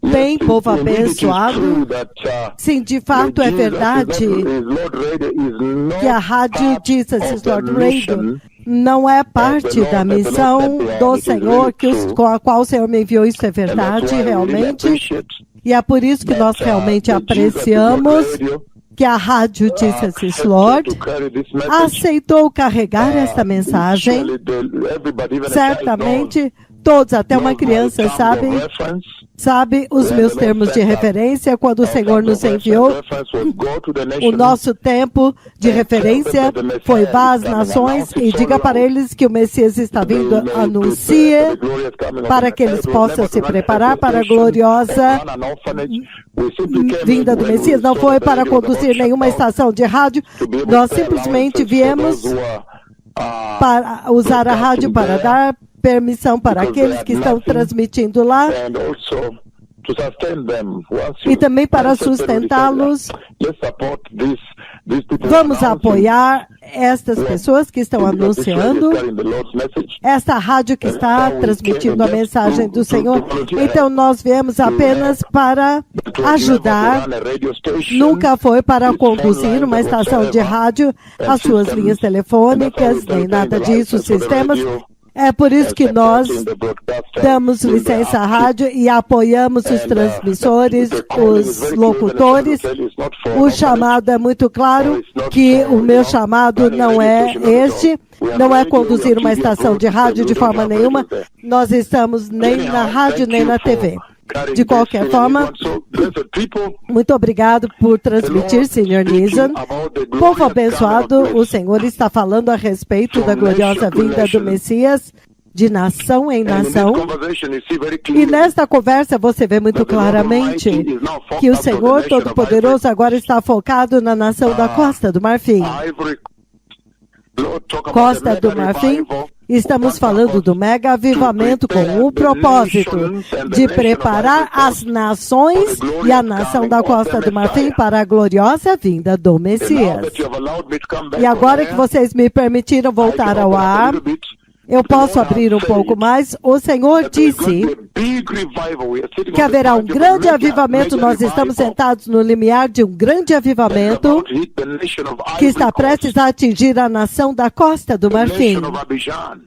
Bem, povo abençoado, sim, de fato é verdade que a rádio Jesus Lord Radio não é parte da missão do Senhor, com a qual o Senhor me enviou. Isso é verdade, realmente. E é por isso que nós realmente apreciamos que a rádio Jesus Lord aceitou carregar esta mensagem. Certamente, todos, até uma criança, sabe os meus termos de referência quando o Senhor nos enviou. O nosso tempo de referência foi vá às nações e diga para eles que o Messias está vindo, anuncie, para que eles possam se preparar para a gloriosa vinda do Messias. Não foi para conduzir nenhuma estação de rádio, nós simplesmente viemos para usar a rádio para dar permissão para aqueles que estão transmitindo lá e também para sustentá-los. Vamos apoiar estas pessoas que estão anunciando esta rádio que está transmitindo a mensagem do Senhor. Então nós viemos apenas para ajudar, nunca foi para conduzir uma estação de rádio, as suas linhas telefônicas, nem nada disso, sistemas. É por isso que nós damos licença à rádio e apoiamos os transmissores, os locutores. O chamado é muito claro, que o meu chamado não é este, não é conduzir uma estação de rádio de forma nenhuma. Nós estamos nem na rádio, nem na TV. De qualquer forma, muito obrigado por transmitir, Sr. Nison. Povo abençoado, o Senhor está falando a respeito da gloriosa vinda do Messias, de nação em nação. E nesta conversa você vê muito claramente que o Senhor Todo-Poderoso agora está focado na nação da Costa do Marfim. Costa do Marfim, estamos falando do mega avivamento com o propósito de preparar as nações e a nação da Costa do Marfim para a gloriosa vinda do Messias. E agora que vocês me permitiram voltar ao ar, eu posso abrir um pouco mais. O Senhor disse que haverá um grande avivamento. Nós estamos sentados no limiar de um grande avivamento que está prestes a atingir a nação da Costa do Marfim.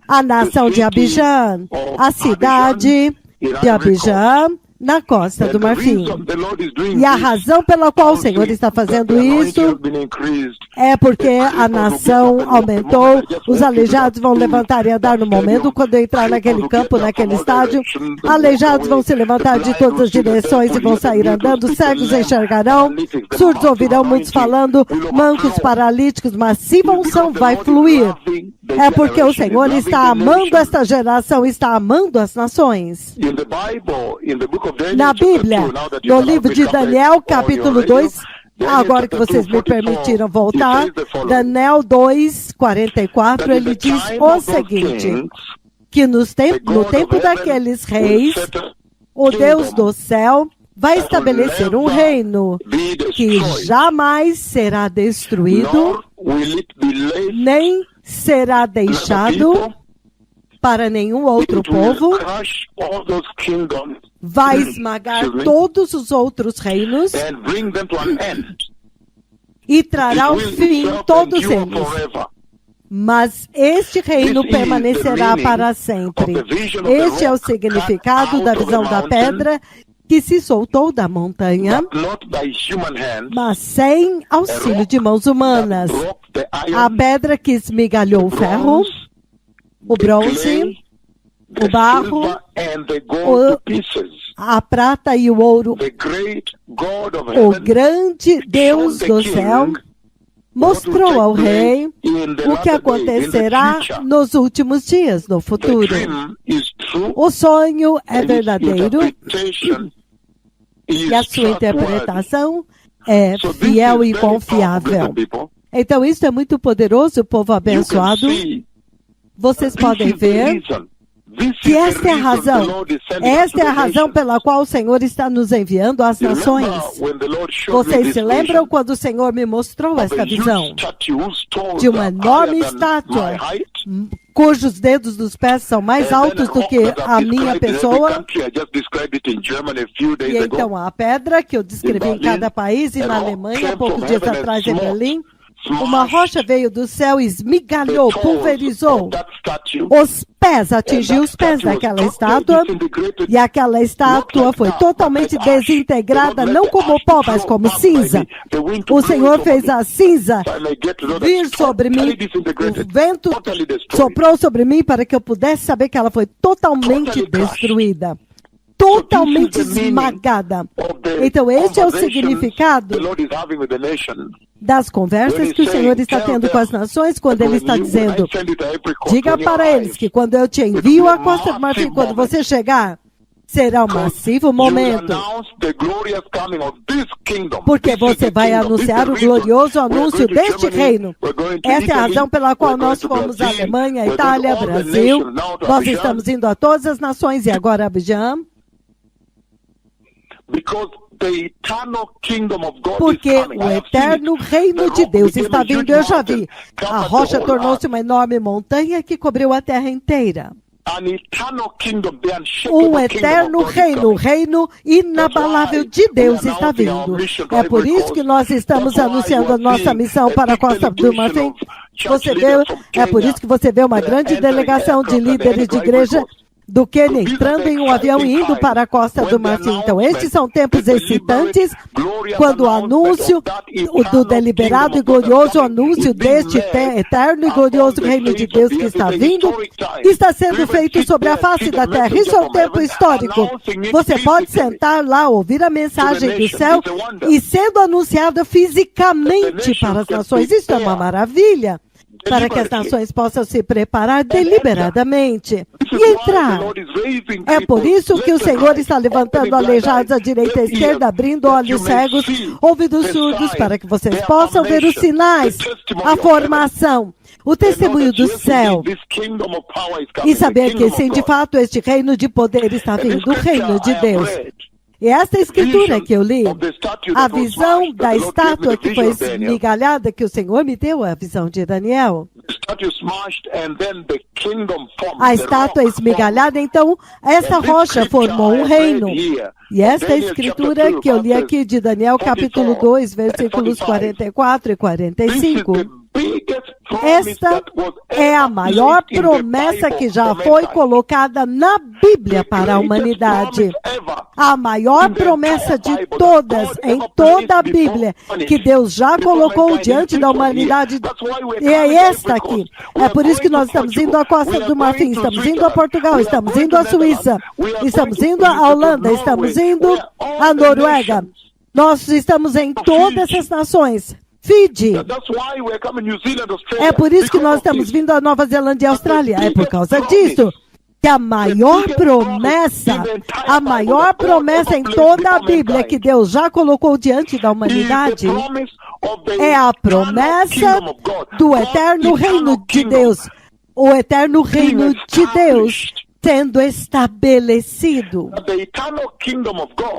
A nação de Abidjan, a cidade de Abidjan, na Costa do Marfim. E a razão pela qual o Senhor está fazendo isso é porque a nação aumentou, os aleijados vão levantar e andar no momento, quando entrar naquele campo, naquele estádio, aleijados vão se levantar de todas as direções e vão sair andando, cegos enxergarão, surdos ouvirão, muitos falando, mancos, paralíticos, mas se unção vai fluir. É porque o Senhor está amando esta geração, está amando as nações. Na Bíblia, no livro de Daniel, capítulo 2, agora que vocês me permitiram voltar, Daniel 2, 44, ele diz o seguinte, que no tempo daqueles reis, o Deus do céu vai estabelecer um reino que jamais será destruído, nem será deixado para nenhum outro povo, vai esmagar todos os outros reinos e trará ao fim todos eles. Mas este reino permanecerá para sempre. Este é o significado da visão da pedra que se soltou da montanha, mas sem auxílio de mãos humanas. A pedra que esmigalhou o ferro, o bronze, o barro, a prata e o ouro. O grande Deus do céu mostrou ao rei o que acontecerá nos últimos dias, no futuro. O sonho é verdadeiro e a sua interpretação é fiel e confiável. Então, isso é muito poderoso, povo abençoado. Vocês podem ver que esta é a razão. Esta é a razão pela qual o Senhor está nos enviando às nações. Vocês se lembram quando o Senhor me mostrou esta visão? De uma enorme estátua, cujos dedos dos pés são mais altos do que a minha pessoa. E então a pedra que eu descrevi em cada país, e na Alemanha, há poucos dias atrás em Berlim, uma rocha veio do céu, esmigalhou, pulverizou os pés, atingiu os pés daquela estátua, e aquela estátua foi totalmente desintegrada, não como pó, mas como cinza. O Senhor fez a cinza vir sobre mim, o vento soprou sobre mim para que eu pudesse saber que ela foi totalmente destruída. Totalmente esmagada. Então, este é o significado das conversas que o Senhor está tendo com as nações, quando Ele está dizendo: diga para eles que quando eu te envio à Costa do Marfim, quando você chegar, será um massivo momento, porque você vai anunciar o glorioso anúncio deste reino. Esta é a razão pela qual nós fomos à Alemanha, Itália, Brasil. Nós estamos indo a todas as nações e agora a Abidjan. Porque o eterno reino de Deus está vindo. Eu já vi. A rocha tornou-se uma enorme montanha que cobriu a terra inteira. Um eterno reino, o reino inabalável de Deus está vindo. É por isso que nós estamos anunciando a nossa missão para a Costa do Marfim. É por isso que você vê uma grande delegação de líderes de igreja do Quênia entrando em um avião e indo para a Costa do Marfim. Então, estes são tempos excitantes, quando o anúncio do deliberado e glorioso anúncio deste eterno e glorioso reino de Deus que está vindo, está sendo feito sobre a face da terra. Isso é um tempo histórico. Você pode sentar lá, ouvir a mensagem do céu e sendo anunciada fisicamente para as nações. Isso é uma maravilha, para que as nações possam se preparar deliberadamente e entrar. É por isso que o Senhor está levantando aleijados à direita e à esquerda, abrindo olhos cegos, ouvidos surdos, para que vocês possam ver os sinais, a formação, o testemunho do céu, e saber que sim, de fato, este reino de poder está vindo, o reino de Deus. E esta escritura que eu li, a visão da estátua que foi esmigalhada, que o Senhor me deu, a visão de Daniel. A estátua esmigalhada, então, essa rocha formou um reino. E esta escritura que eu li aqui de Daniel, capítulo 2, versículos 44 e 45. Esta é a maior promessa que já foi colocada na Bíblia para a humanidade. A maior promessa de todas, em toda a Bíblia, que Deus já colocou diante da humanidade, e é esta aqui. É por isso que nós estamos indo à Costa do Marfim, estamos indo a Portugal, estamos indo à Suíça, estamos indo à Holanda, estamos indo à Noruega. Nós estamos em todas essas nações. Fiji. É por isso que nós estamos vindo à Nova Zelândia e Austrália. É por causa disso que a maior promessa em toda a Bíblia que Deus já colocou diante da humanidade é a promessa do eterno reino de Deus. O eterno reino de Deus sendo estabelecido,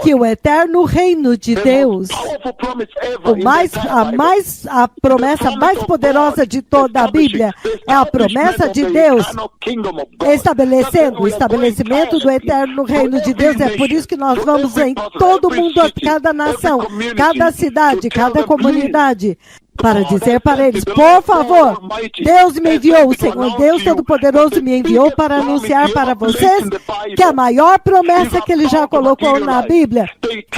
que o eterno reino de Deus, a promessa mais poderosa de toda a Bíblia, é a promessa de Deus estabelecendo o estabelecimento do eterno reino de Deus. É por isso que nós vamos em todo mundo, cada nação, cada cidade, cada comunidade, para dizer para eles: por favor, Deus me enviou, o Senhor Deus Todo-Poderoso me enviou para anunciar para vocês que a maior promessa que Ele já colocou na Bíblia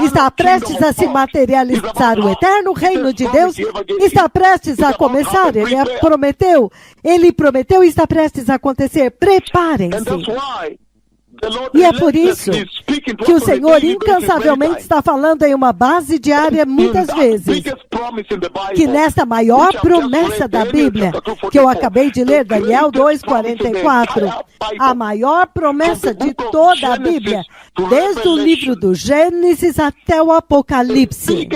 está prestes a se materializar. O eterno reino de Deus está prestes a começar. Ele prometeu e está prestes a acontecer. Preparem-se. E é por isso que o Senhor incansavelmente está falando em uma base diária muitas vezes, que nesta maior promessa da Bíblia, que eu acabei de ler, Daniel 2:44, a maior promessa de toda a Bíblia, desde o livro do Gênesis até o Apocalipse.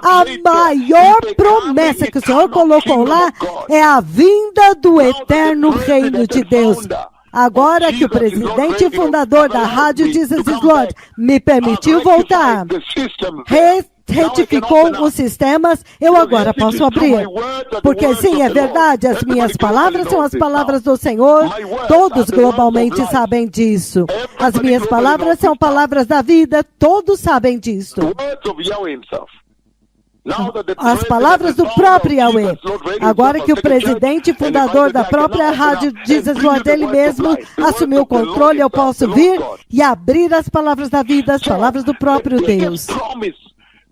A maior promessa que o Senhor colocou lá é a vinda do eterno reino de Deus. Agora que o presidente e fundador da rádio Jesus is Lord me permitiu voltar, retificou os sistemas, eu agora posso abrir. Porque sim, é verdade, as minhas palavras são as palavras do Senhor, todos globalmente sabem disso. As minhas palavras são palavras da vida, todos sabem disso. As palavras do próprio Yahweh. Agora que o presidente fundador da própria rádio Jesus Lord, ele mesmo assumiu o controle, eu posso vir e abrir as palavras da vida, as palavras do próprio Deus.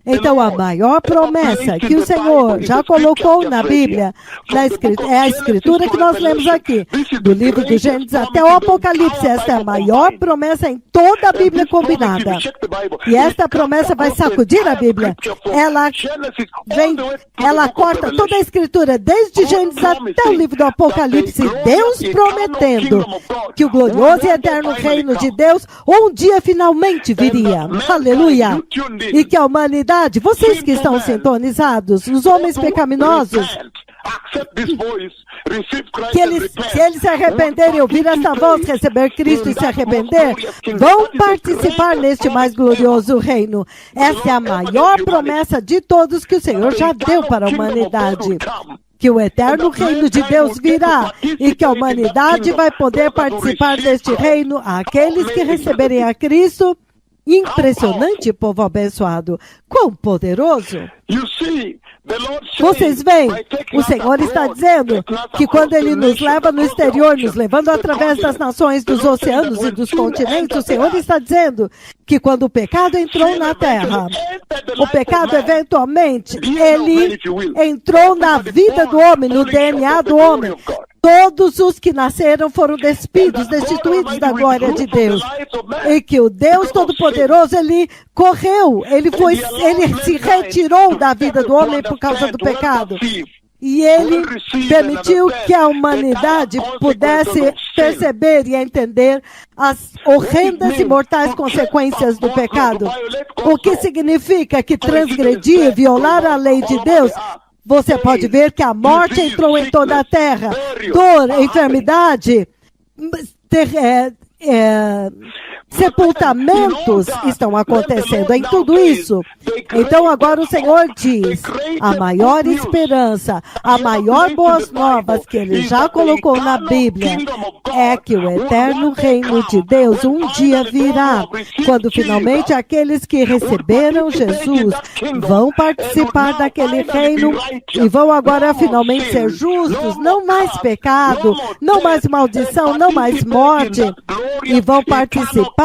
Então, a maior promessa que o Senhor já colocou na Bíblia, é a escritura que nós lemos aqui, do livro do Gênesis até o Apocalipse. Esta é a maior promessa em toda a Bíblia combinada. E esta promessa vai sacudir a Bíblia. Ela corta toda a escritura, desde Gênesis até o livro do Apocalipse, Deus prometendo que o glorioso e eterno reino de Deus um dia finalmente viria. Aleluia! E que a humanidade, vocês que estão sintonizados, os homens pecaminosos, se eles se arrependerem, ouvir essa voz, receber Cristo e se arrepender, vão participar neste mais glorioso reino. Essa é a maior promessa de todos que o Senhor já deu para a humanidade. Que o eterno reino de Deus virá e que a humanidade vai poder participar deste reino, aqueles que receberem a Cristo. Impressionante, povo abençoado. Quão poderoso! Vocês veem, o Senhor está dizendo que quando Ele nos leva no exterior, nos levando através das nações, dos oceanos e dos continentes, o Senhor está dizendo que quando o pecado entrou na terra, o pecado eventualmente, ele entrou na vida do homem, no DNA do homem. Todos os que nasceram foram despidos, destituídos da glória de Deus. E que o Deus Todo-Poderoso, Ele correu, Ele se retirou da vida do homem por causa do pecado. E Ele permitiu que a humanidade pudesse perceber e entender as horrendas e mortais consequências do pecado. O que significa que transgredir, violar a lei de Deus. Você pode ver que a morte entrou em toda a terra. Dor, enfermidade, sepultamentos estão acontecendo em tudo isso. Então agora o Senhor diz, a maior esperança, a maior boas novas que Ele já colocou na Bíblia é que o eterno reino de Deus um dia virá, quando finalmente aqueles que receberam Jesus vão participar daquele reino e vão agora finalmente ser justos, não mais pecado, não mais maldição, não mais morte, e vão participar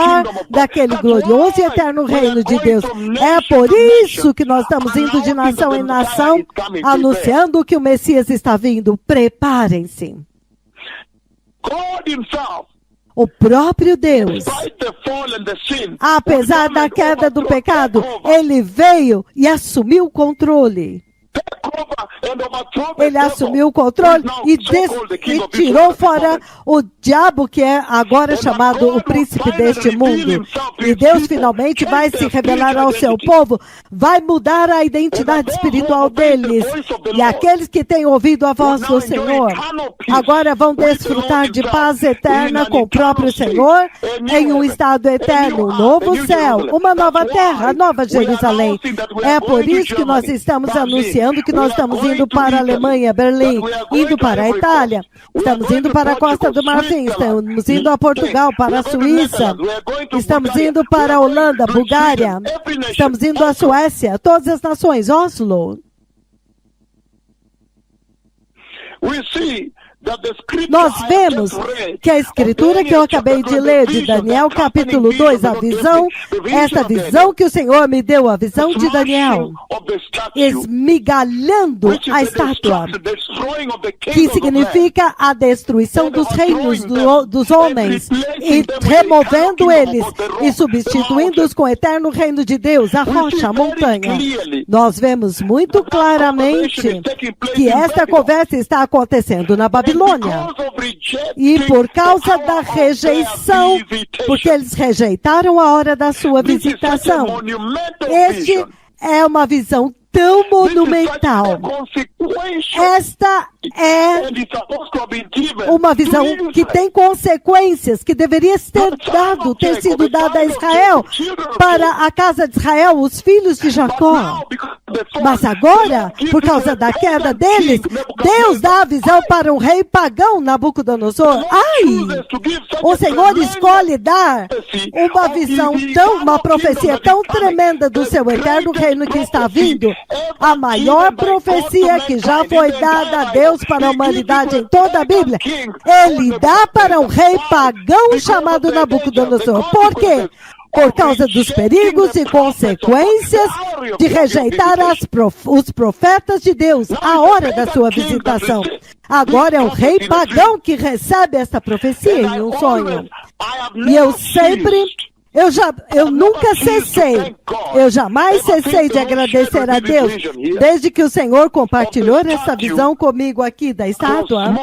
daquele glorioso e eterno reino de Deus. É por isso que nós estamos indo de nação em nação, anunciando que o Messias está vindo. Preparem-se. O próprio Deus, apesar da queda do pecado, Ele veio e assumiu o controle. Ele assumiu o controle e tirou fora o diabo, que é agora chamado o príncipe deste mundo. E Deus finalmente vai se revelar ao seu povo, vai mudar a identidade espiritual deles. E aqueles que têm ouvido a voz do Senhor, agora vão desfrutar de paz eterna com o próprio Senhor, em um estado eterno, um novo céu, uma nova terra, a nova Jerusalém. É por isso que nós estamos anunciando que nós estamos indo para a Alemanha, Berlim, indo para a Itália, estamos indo para a Costa do Marfim, estamos indo a Portugal, para a Suíça, estamos indo para a Holanda, Bulgária, estamos indo à Suécia, todas as nações, Oslo. Nós vemos que a escritura que eu acabei de ler, de Daniel capítulo 2, a visão, esta visão que o Senhor me deu, a visão de Daniel, esmigalhando a estátua, que significa a destruição dos reinos dos homens, e removendo eles e substituindo-os com o eterno reino de Deus, a rocha, a montanha. Nós vemos muito claramente que esta conversa está acontecendo na Babilônia. E por causa da rejeição, porque eles rejeitaram a hora da sua visitação. Este é uma visão tão monumental. Esta é uma visão que tem consequências, que deveria ter sido dada a Israel, para a casa de Israel, os filhos de Jacó. Mas agora, por causa da queda deles, Deus dá a visão para um rei pagão, Nabucodonosor. Ai! O Senhor escolhe dar uma visão uma profecia tão tremenda do seu eterno reino que está vindo, a maior profecia que já foi dada a Deus para a humanidade em toda a Bíblia. Ele dá para um rei pagão chamado Nabucodonosor. Por quê? Por causa dos perigos e consequências de rejeitar os profetas de Deus, a hora da sua visitação. Agora é um rei pagão que recebe essa profecia em um sonho. E eu nunca cessei, eu jamais cessei de agradecer a Deus, desde que o Senhor compartilhou essa visão comigo aqui da estátua,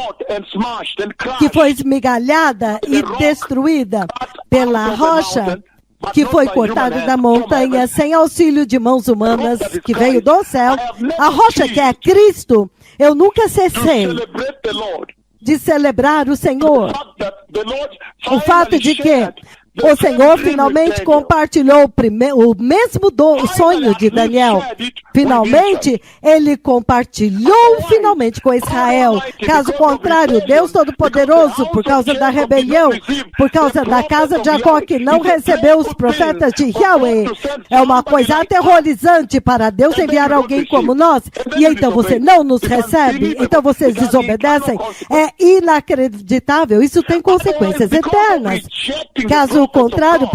que foi esmigalhada e destruída pela rocha, que foi cortada da montanha sem auxílio de mãos humanas, que veio do céu, a rocha que é Cristo. Eu nunca cessei de celebrar o Senhor. O fato de que o Senhor finalmente compartilhou o mesmo sonho de Daniel. Finalmente, ele compartilhou finalmente com Israel. Caso contrário, Deus Todo-Poderoso, por causa da rebelião, por causa da casa de Jacó, que não recebeu os profetas de Yahweh, é uma coisa aterrorizante para Deus enviar alguém como nós. E então você não nos recebe, então vocês desobedecem. É inacreditável, isso tem consequências eternas. Caso contrário,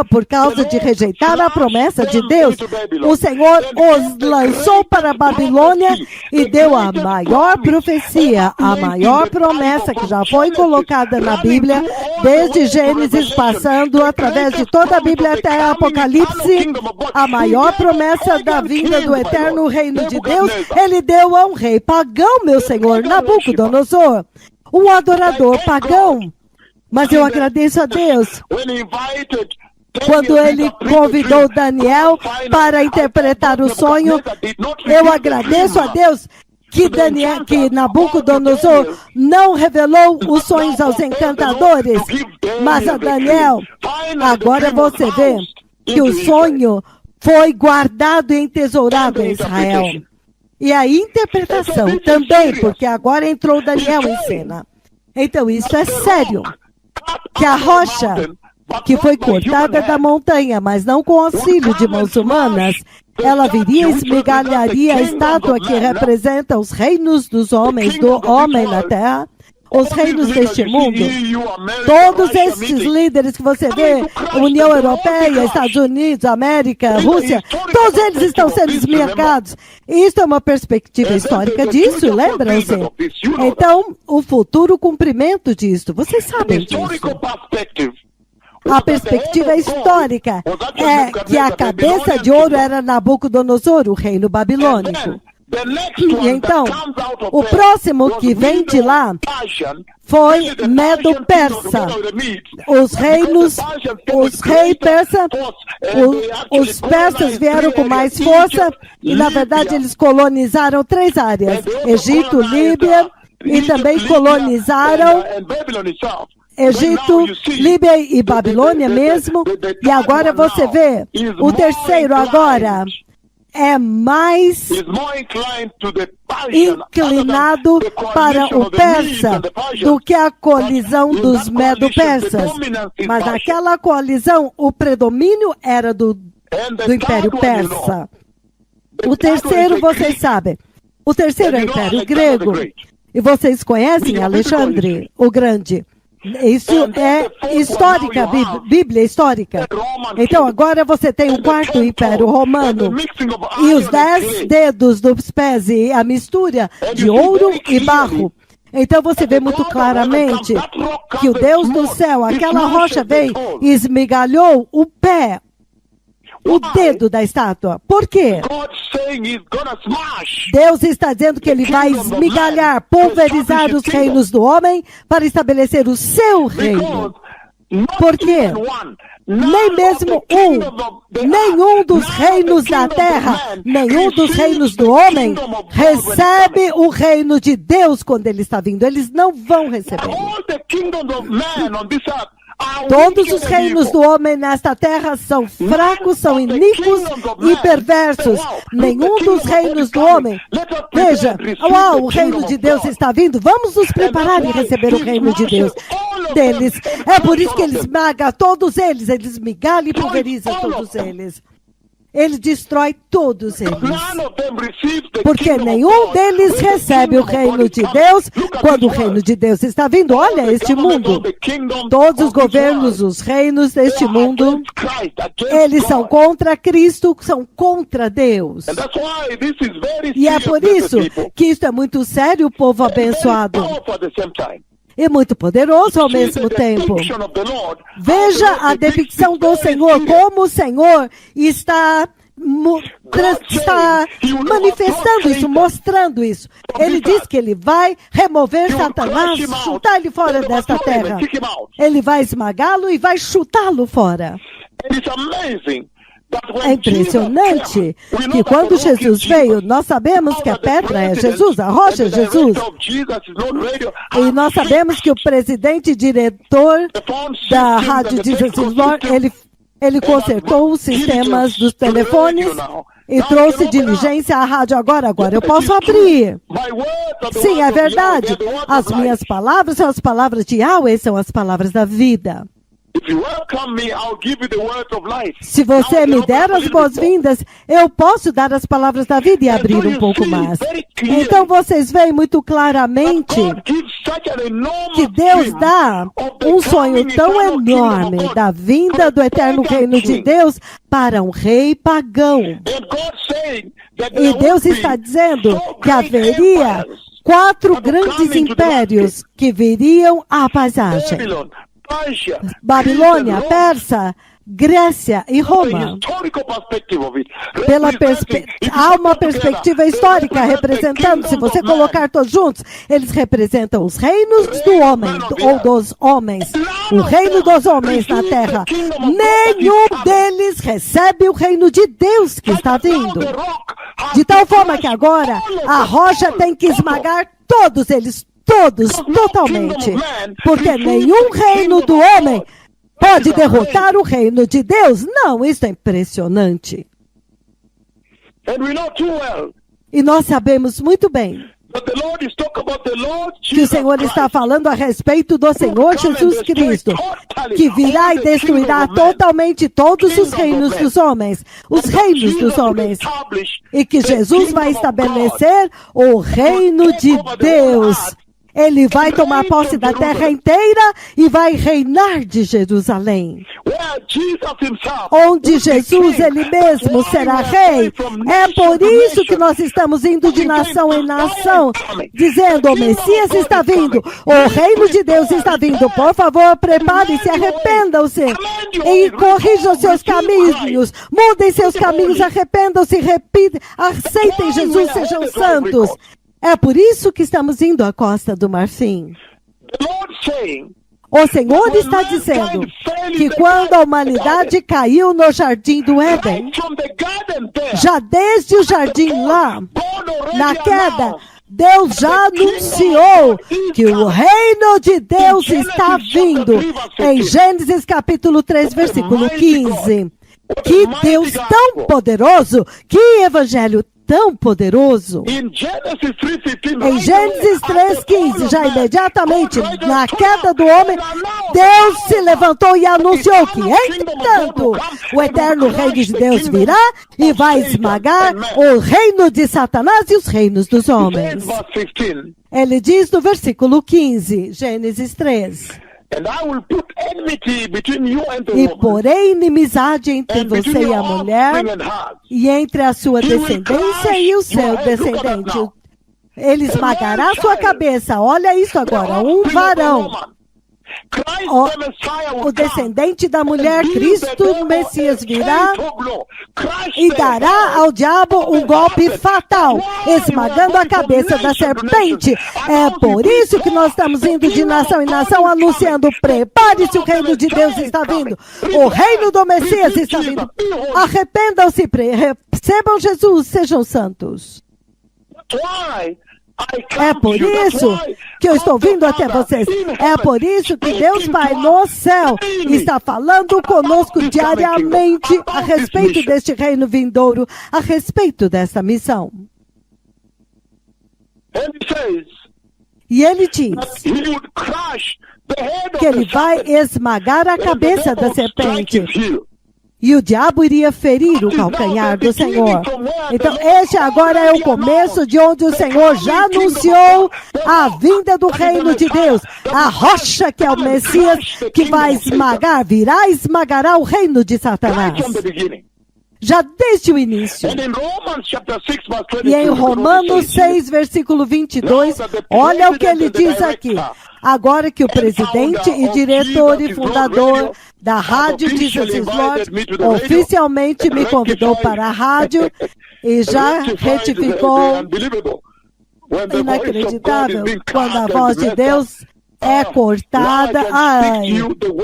por causa de rejeitar a promessa de Deus, o Senhor os lançou para a Babilônia e deu a maior profecia, a maior promessa que já foi colocada na Bíblia, desde Gênesis, passando através de toda a Bíblia até Apocalipse, a maior promessa da vinda do eterno reino de Deus, ele deu a um rei pagão, meu Senhor, Nabucodonosor, um adorador pagão. Mas eu agradeço a Deus quando ele convidou Daniel para interpretar o sonho. Eu agradeço a Deus que Nabucodonosor não revelou os sonhos aos encantadores, mas a Daniel. Agora você vê que o sonho foi guardado e entesourado em Israel. E a interpretação também, porque agora entrou Daniel em cena. Então isso é sério. Que a rocha, que foi cortada da montanha, mas não com auxílio de mãos humanas, ela viria e esmigalharia a estátua que representa os reinos dos homens, do homem na terra, os reinos deste mundo. Todos esses líderes que você vê, União Europeia, Estados Unidos, América, Rússia, todos eles estão sendo esmigalhados. Isso é uma perspectiva histórica disso, lembram-se? Então, o futuro cumprimento disso, vocês sabem disso. A perspectiva histórica é que a cabeça de ouro era Nabucodonosor, o reino babilônico. E então, o próximo que vem de lá foi Medo-Persa. Os persas vieram com mais força e, na verdade, eles colonizaram 3 áreas: Egito, Líbia, e também colonizaram Egito, Líbia e Babilônia mesmo. E agora você vê, o terceiro agora é mais inclinado para o persa do que a coalizão dos medo-persas. Mas naquela coalizão, o predomínio era do Império Persa. O terceiro, vocês sabem, o terceiro é o Império Grego. E vocês conhecem Alexandre o Grande. Isso é histórica, Bíblia histórica. Então agora você tem o quarto Império Romano e os 10 dedos dos pés e a mistura de ouro e barro. Então você vê muito claramente que o Deus do céu, aquela rocha veio e esmigalhou o pé, o dedo da estátua. Por quê? Deus está dizendo que ele vai esmigalhar, pulverizar os reinos do homem para estabelecer o seu reino. Porque nem mesmo nenhum dos reinos da terra, nenhum dos reinos do homem, recebe o reino de Deus quando ele está vindo. Eles não vão receber. Todos os reinos do homem nesta terra são fracos, são iníquos e perversos. Nenhum dos reinos do homem. Veja, o reino de Deus está vindo. Vamos nos preparar e receber o reino de Deus deles. É por isso que ele esmaga todos eles. Ele esmigalha e pulveriza todos eles. Ele destrói todos eles. Porque nenhum deles recebe o reino de Deus quando o reino de Deus está vindo. Olha este mundo. Todos os governos, os reinos deste mundo, eles são contra Cristo, são contra Deus. E é por isso que isto é muito sério, povo abençoado. E muito poderoso ao mesmo tempo. Veja a depicção do Senhor, como o Senhor está manifestando isso, mostrando isso. Ele diz que ele vai remover Satanás, chutar ele fora desta terra. Ele vai esmagá-lo e vai chutá-lo fora. É impressionante que quando Jesus veio, nós sabemos que a pedra é Jesus, a rocha é Jesus. E nós sabemos que o presidente e diretor da rádio Jesus Lord, ele consertou os sistemas dos telefones e trouxe diligência à rádio agora. Eu posso abrir. Sim, é verdade. As minhas palavras são as palavras de Yahweh, são as palavras da vida. Se você me der as boas-vindas, eu posso dar as palavras da vida e abrir um pouco mais. Então vocês veem muito claramente que Deus dá um sonho tão enorme da vinda do eterno reino de Deus para um rei pagão. E Deus está dizendo que haveria 4 grandes impérios que viriam à paisagem. Babilônia, Pérsia, Grécia e Roma. Há uma perspectiva histórica representando, se você colocar todos juntos, eles representam os reinos do homem, ou dos homens. O reino dos homens na terra. Nenhum deles recebe o reino de Deus que está vindo. De tal forma que agora a rocha tem que esmagar todos eles. Todos, totalmente. Porque nenhum reino do homem pode derrotar o reino de Deus. Não, isso é impressionante. E nós sabemos muito bem que o Senhor está falando a respeito do Senhor Jesus Cristo, que virá e destruirá totalmente todos os reinos dos homens, e que Jesus vai estabelecer o reino de Deus. Ele vai tomar posse da terra inteira e vai reinar de Jerusalém. Onde Jesus, ele mesmo, será rei. É por isso que nós estamos indo de nação em nação, dizendo, o Messias está vindo, o reino de Deus está vindo. Por favor, prepare-se, arrependam-se e corrijam seus caminhos. Mudem seus caminhos, arrependam-se, aceitem Jesus, sejam santos. É por isso que estamos indo à Costa do Marfim. O Senhor está dizendo que quando a humanidade caiu no jardim do Éden, já desde o jardim lá, na queda, Deus já anunciou que o reino de Deus está vindo. Em Gênesis capítulo 3, versículo 15. Que Deus tão poderoso, que evangelho tão poderoso. Em Gênesis 3,15, já imediatamente na queda do homem, Deus se levantou e anunciou que, entretanto, o eterno reino de Deus virá e vai esmagar o reino de Satanás e os reinos dos homens. Ele diz no versículo 15, Gênesis 3. E porém inimizade entre você e a mulher, e entre a sua descendência e o seu descendente. Ele esmagará sua cabeça. Olha isso agora, um varão. O descendente da mulher, Cristo, Messias, virá e dará ao diabo um golpe fatal, esmagando a cabeça da serpente. É por isso que nós estamos indo de nação em nação, anunciando: prepare-se, o reino de Deus está vindo. O reino do Messias está vindo. Arrependam-se, recebam Jesus, sejam santos. É por isso que eu estou vindo até vocês. É por isso que Deus Pai no céu está falando conosco diariamente a respeito deste reino vindouro, a respeito dessa missão. E ele diz que ele vai esmagar a cabeça da serpente. E o diabo iria ferir o calcanhar do Senhor. Então, este agora é o começo de onde o Senhor já anunciou a vinda do reino de Deus. A rocha que é o Messias, que vai esmagar, virá e esmagará o reino de Satanás. Já desde o início. E em Romanos 6, versículo 22, olha o que ele diz aqui. Agora que o presidente e diretor e fundador da rádio Jesus Lord oficialmente me convidou para a rádio e já retificou, inacreditável, quando a voz de Deus é cortada. Ai,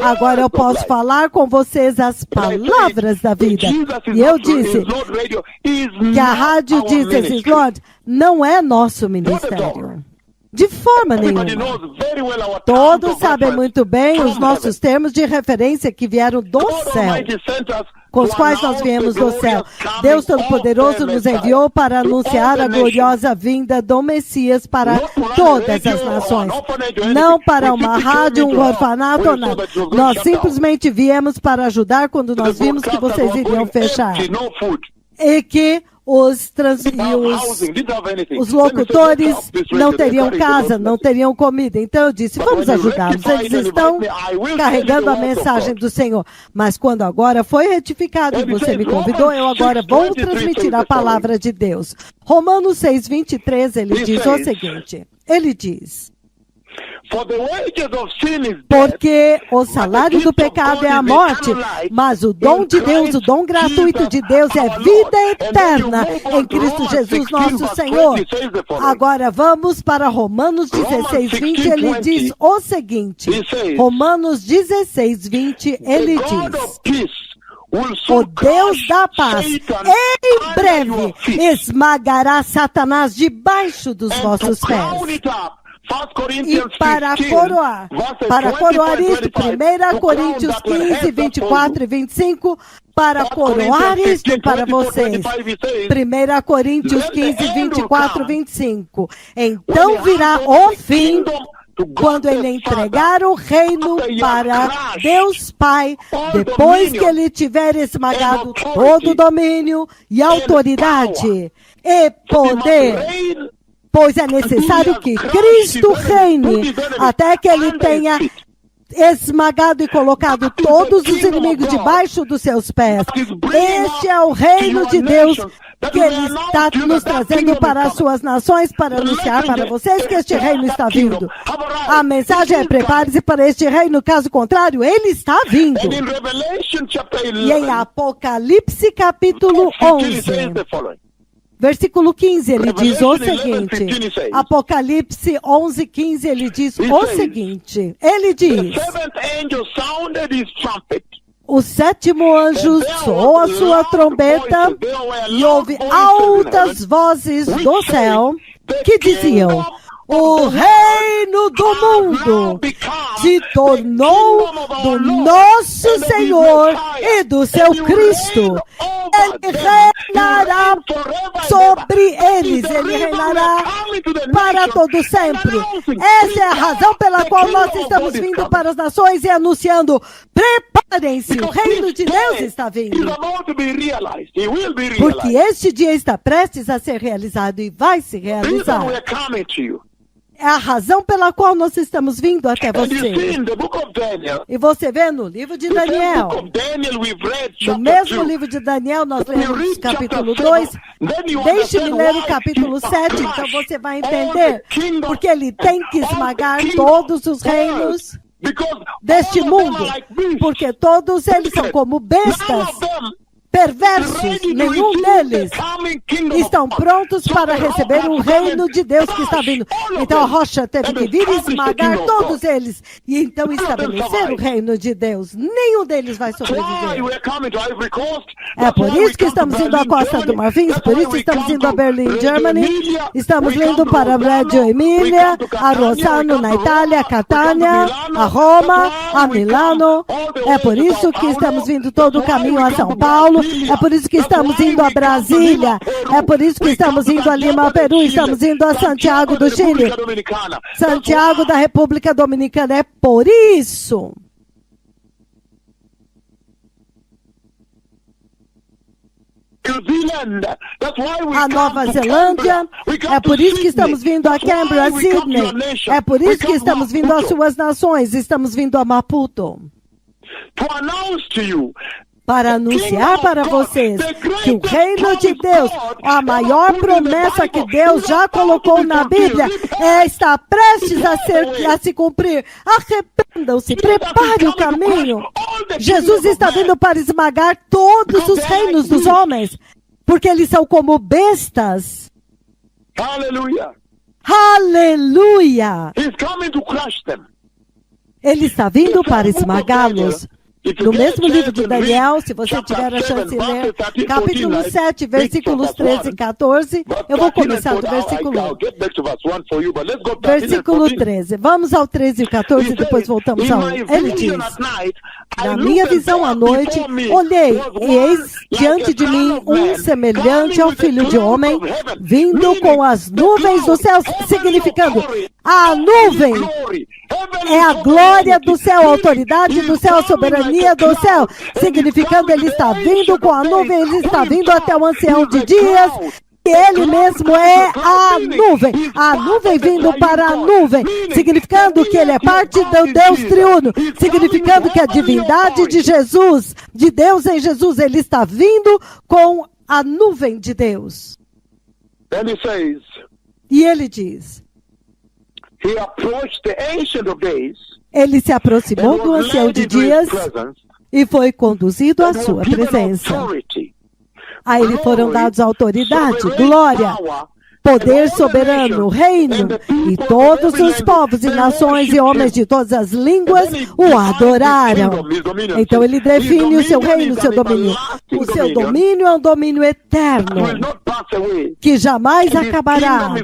agora eu posso falar com vocês as palavras da vida. E eu disse que a rádio Jesus Lord não é nosso ministério. De forma nenhuma. Todos sabem muito bem os nossos termos de referência que vieram do céu, com os quais nós viemos do céu. Deus Todo-Poderoso nos enviou para anunciar a gloriosa vinda do Messias para todas as nações. Não para uma rádio, um orfanato ou nada. Nós simplesmente viemos para ajudar quando nós vimos que vocês iriam fechar. E que os locutores não teriam casa, não teriam comida. Então eu disse, vamos ajudá-los. Eles estão carregando a mensagem do Senhor. Mas quando agora foi retificado e você me convidou, eu agora vou transmitir a palavra de Deus. Romanos 6, 23, ele diz o seguinte. Ele diz: porque o salário do pecado é a morte, mas o dom de Deus, o dom gratuito de Deus é vida eterna em Cristo Jesus nosso Senhor. Agora vamos para Romanos 16, 20, ele diz o seguinte, Romanos 16, 20, ele diz: o Deus da paz, em breve, esmagará Satanás debaixo dos vossos pés. E para coroar isto, 1 Coríntios 15, 24 e 25, para coroar isto para vocês, 1 Coríntios 15, 24 e 25, então virá o fim, quando ele entregar o reino para Deus Pai, depois que ele tiver esmagado todo o domínio e autoridade e poder, pois é necessário que Cristo reine até que ele tenha esmagado e colocado todos os inimigos debaixo dos seus pés. Este é o reino de Deus que ele está nos trazendo para as suas nações, para anunciar para vocês que este reino está vindo. A mensagem é: prepare-se para este reino, caso contrário, ele está vindo. E em Apocalipse capítulo 11, versículo 15, ele diz o seguinte, Apocalipse 11, 15, ele diz o seguinte, ele diz: o sétimo anjo soou a sua trombeta e houve altas vozes do céu que diziam: o reino do mundo se tornou do nosso Senhor e do seu Cristo. Ele reinará sobre eles, ele reinará para todo sempre. Essa é a razão pela qual nós estamos vindo para as nações e anunciando: preparem-se, o reino de Deus está vindo. Porque este dia está prestes a ser realizado e vai se realizar. É a razão pela qual nós estamos vindo até você. E você vê no livro de Daniel, no mesmo livro de Daniel, nós lemos capítulo 2, deixe-me ler o capítulo 7, então você vai entender, porque ele tem que esmagar todos os reinos deste mundo, porque todos eles são como bestas, perversos, nenhum deles estão prontos para receber o reino de Deus que está vindo. Então a rocha teve que vir e esmagar todos eles e então estabelecer o reino de Deus. Nenhum deles vai sobreviver. É por isso que estamos indo à Costa do Marfim, por isso estamos indo a Berlim, Germany, estamos indo para Reggio Emília, a Rossano na Itália, a Catania, a Roma, a Milano. É por isso que estamos vindo todo o caminho a São Paulo. É por isso que estamos indo a Brasília. É por isso que estamos indo a Lima, Peru. Estamos indo a Santiago do Chile. Santiago da República Dominicana. É por isso. A Nova Zelândia, é por isso que estamos vindo a Canberra, Sydney. É por isso que estamos vindo às suas nações. Estamos vindo a Maputo. Para anunciar para vocês que o reino de Deus, a maior promessa que Deus já colocou na Bíblia, está prestes a se cumprir. Arrependam-se, prepare o caminho. Jesus está vindo para esmagar todos os reinos dos homens, porque eles são como bestas. Aleluia! Aleluia! Ele está vindo para esmagá-los. No mesmo livro de Daniel, se você tiver a chance de ler, capítulo 7, versículos 13 e 14, eu vou começar do versículo 1. Versículo 13. Vamos ao 13 e 14 e depois voltamos ao 1. Ele diz: na minha visão à noite, olhei e eis diante de mim um semelhante ao Filho de Homem, vindo com as nuvens do céu, significando a nuvem é a glória do céu, a autoridade do céu, a soberania do céu, significando ele está vindo com a nuvem, ele está vindo até o ancião de dias, e ele mesmo é a nuvem vindo para a nuvem, significando que ele é parte do Deus triuno, significando que a divindade de Jesus, de Deus em Jesus, ele está vindo com a nuvem de Deus. E ele diz: ele se aproximou do ancião de dias e foi conduzido à sua presença. A ele foram dados autoridade, glória, poder soberano, reino, e todos os povos e nações e homens de todas as línguas o adoraram. Então ele define o seu reino, o seu domínio. O seu domínio é um domínio eterno, que jamais acabará,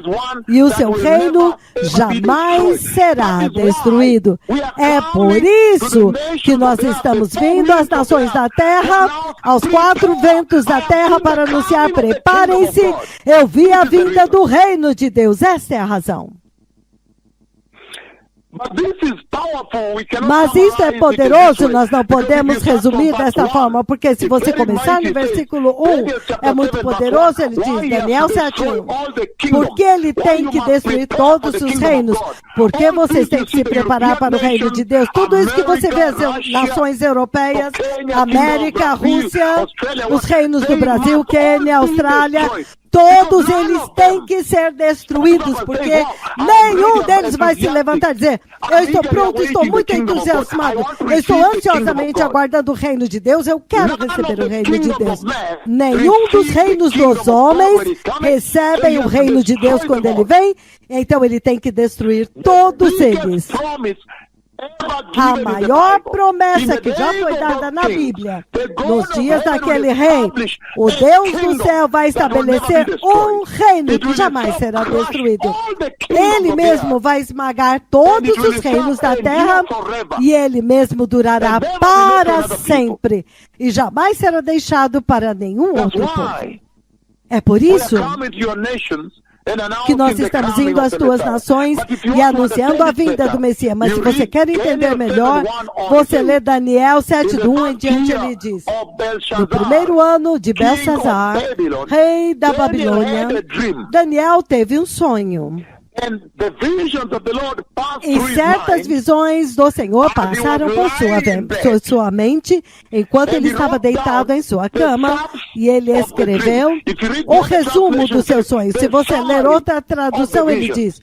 e o seu reino jamais será destruído. É por isso que nós estamos vindo às nações da terra, aos quatro ventos da terra, para anunciar: preparem-se, eu vi a vinda do reino de Deus. Essa é a razão. Mas isso é poderoso, nós não podemos resumir desta forma, porque se você começar no versículo 1, é muito poderoso. Ele diz, Daniel 7:1, porque ele tem que destruir todos os reinos, porque vocês têm que se preparar para o reino de Deus. Tudo isso que você vê, as nações europeias, América, Rússia, os reinos do Brasil, Quênia, Austrália, todos eles têm que ser destruídos, porque nenhum deles vai se levantar e dizer: eu estou pronto, estou muito entusiasmado, eu estou ansiosamente aguardando o reino de Deus, eu quero receber o reino de Deus. Nenhum dos reinos dos homens recebem o reino de Deus quando ele vem, então ele tem que destruir todos eles. A maior promessa que já foi dada na Bíblia, nos dias daquele rei, o Deus do céu vai estabelecer um reino que jamais será destruído. Ele mesmo vai esmagar todos os reinos da terra e ele mesmo durará para sempre e jamais será deixado para nenhum outro povo. É por isso que nós estamos indo às tuas nações e anunciando a vinda do Messias. Mas se você quer entender melhor, você lê Daniel 7:1 em diante, ele diz: no primeiro ano de Belsazar, rei da Babilônia, Daniel teve um sonho. E certas visões do Senhor passaram por sua mente enquanto ele estava deitado em sua cama, e ele escreveu o resumo do seu sonho. Se você ler outra tradução, ele diz: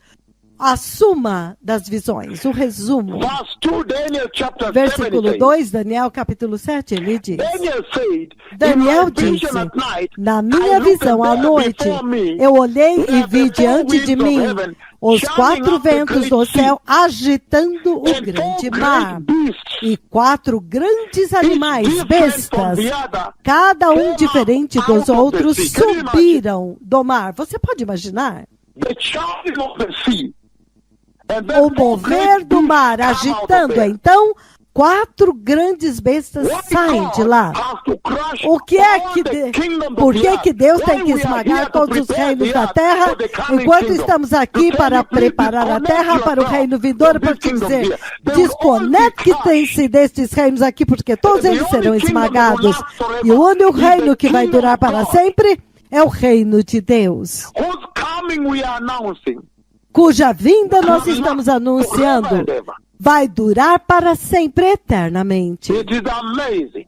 a suma das visões, o resumo. Verse 2, Daniel chapter 7, Versículo it 2, Daniel capítulo 7, ele diz: Daniel said, Daniel "In my disse, vision at night, na I minha looked visão à and there noite, before me eu olhei e were vi the diante four de winds of mim heaven, os churning 4 up the ventos great do sea, céu agitando o and grande 4 mar. great beasts, E 4 grandes each animais, different from bestas, the other, cada um came diferente out dos of the outros, sea." Can you imagine? subiram do mar. Você pode imaginar? The churning of the sea. And then O 4 mover great do mar beasts come out of agitando. there. Então, 4 grandes bestas Why saem de God lá. has to crush O que é all que the kingdoms of por the que earth? que Deus Why tem que we are here esmagar to todos os prepare reinos the da earth terra, for the coming enquanto kingdom? estamos aqui To tell para you, please preparar a disconnect terra para o yourself reino vindouro, from para this te kingdom dizer, here. They will all be desconectem-se destes reinos aqui, porque todos The eles only serão kingdom that will esmagados. last forever E o único is reino the que vai kingdom durar of para God, sempre é o reino de Deus, whose coming we are announcing. cuja vinda nós estamos anunciando. Forever and ever. Vai durar para sempre, eternamente. It is amazing.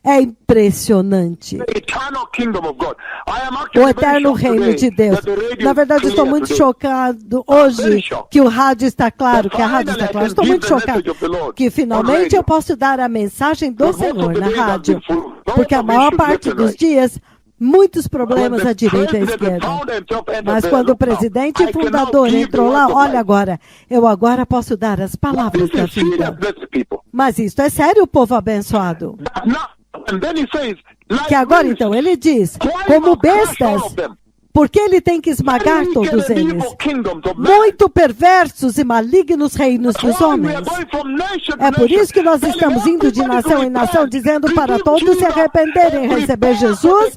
É impressionante. The eternal kingdom of God. I am O actually very eterno shocked reino today de Deus. that the radio Na is verdade, estou clear muito today. chocado hoje que o rádio está claro, que a rádio está clara. Estou muito chocado que finalmente eu posso dar a mensagem do Senhor na rádio. Porque a maior parte dos dias, muitos problemas à direita e à esquerda. Mas quando o presidente e fundador entrou lá, olha agora, eu agora posso dar as palavras da vida. Mas isto é sério, povo abençoado. Que agora então ele diz, como bestas, porque ele tem que esmagar todos eles. Muito perversos e malignos reinos dos homens. É por isso que nós estamos indo de nação em nação, dizendo para todos se arrependerem, receber Jesus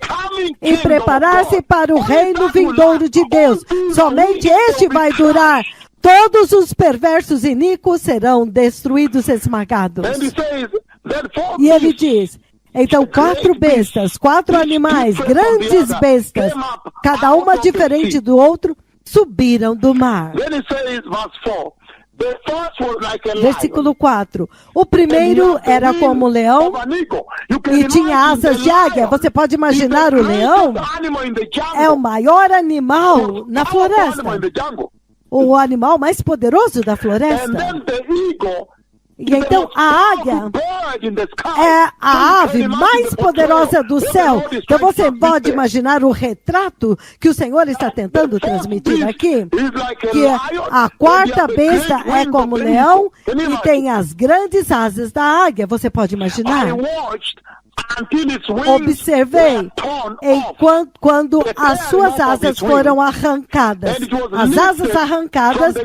e preparar-se para o reino vindouro de Deus. Somente este vai durar. Todos os perversos e iníquos serão destruídos, esmagados. E ele diz, então 4 bestas, 4 animais, grandes bestas, cada uma diferente do outro, subiram do mar. Versículo 4. O primeiro era como um leão e tinha asas de águia. Você pode imaginar o leão? É o maior animal na floresta. O animal mais poderoso da floresta. E então a águia é a ave mais poderosa do céu. Então você pode imaginar o retrato que o Senhor está tentando transmitir aqui. Que a 4ª besta é como leão e tem as grandes asas da águia. Você pode imaginar? Observei quando as suas asas foram arrancadas, as asas arrancadas,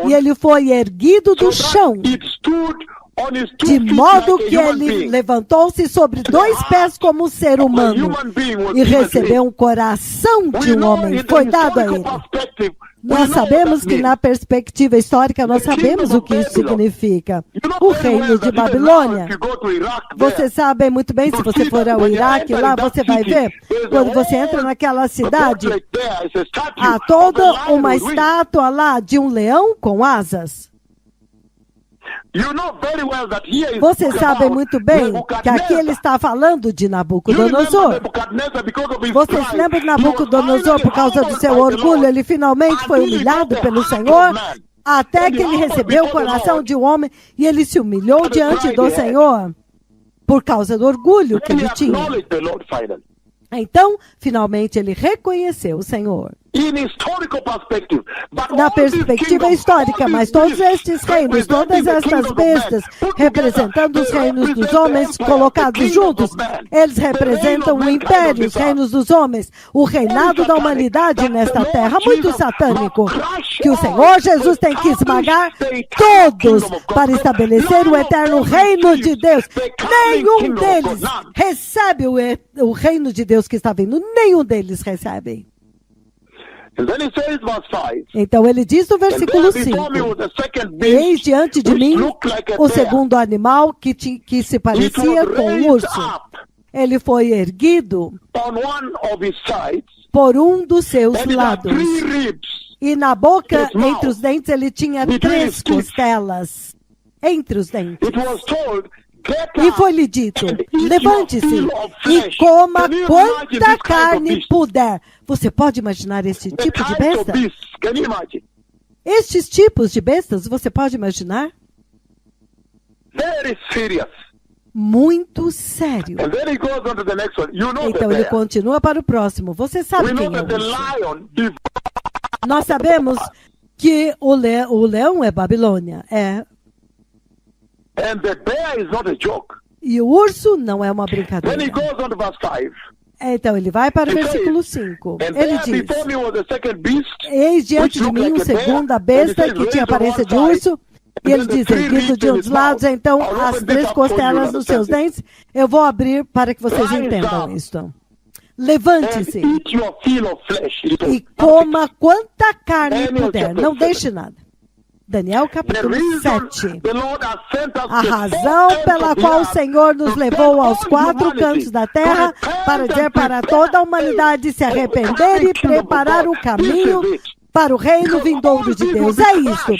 e ele foi erguido do chão, de modo que ele levantou-se sobre 2 pés como um ser humano e recebeu um coração de um homem, foi dado a ele. Nós sabemos que na perspectiva histórica, nós sabemos o que isso significa. O reino de Babilônia. Vocês sabem muito bem, se você for ao Iraque, lá você vai ver, quando você entra naquela cidade, há toda uma estátua lá de um leão com asas. Vocês sabem muito bem que aqui ele está falando de Nabucodonosor. Vocês se lembram de Nabucodonosor por causa do seu orgulho? Ele finalmente foi humilhado pelo Senhor, até que ele recebeu o coração de um homem e ele se humilhou diante do Senhor por causa do orgulho que ele tinha. Então, finalmente ele reconheceu o Senhor. Na perspectiva histórica, mas todos estes reinos, todas estas bestas, representando os reinos dos homens colocados juntos, eles representam o império, os reinos dos homens, o reinado da humanidade nesta terra, muito satânico, que o Senhor Jesus tem que esmagar todos para estabelecer o eterno reino de Deus. Nenhum deles recebe o reino de Deus que está vindo, nenhum deles recebe. Então ele diz no versículo 5, eis diante de mim o segundo animal que se parecia com um urso. Ele foi erguido por um dos seus lados. E na boca, entre os dentes, ele tinha 3 costelas. Entre os dentes. E foi-lhe dito, levante-se e coma quanta carne puder. Você pode imaginar esse tipo de besta? Estes tipos de bestas, você pode imaginar? Very serious. Muito sério. And then he goes on to the next one. You know Então the ele bear. continua para o próximo. Você sabe We know quem é that the o urso. lion devours. Nós sabemos que o leão é Babilônia. And the bear is not a joke. E o urso não é uma Then brincadeira. he goes on to verse 5. Então ele vai para o versículo 5. And Ele there diz: before me was a second beast. Eis diante de mim uma segunda besta que tinha aparência de urso. E ele diz, erguido de um dos lados, então as 3 costelas nos seus dentes. Eu vou abrir para que vocês entendam isto. And Levante-se eat your fill of flesh. e coma quanta carne puder. Não deixe nada. Daniel capítulo 7. The Lord has sent us A to razão four ends pela of the qual o earth Senhor nos to levou tell aos all 4 humanity cantos da to terra repent para and dizer para prepare toda a humanidade se arrepender e preparar o caminho This is it. para o reino vindouro de Deus. É isso.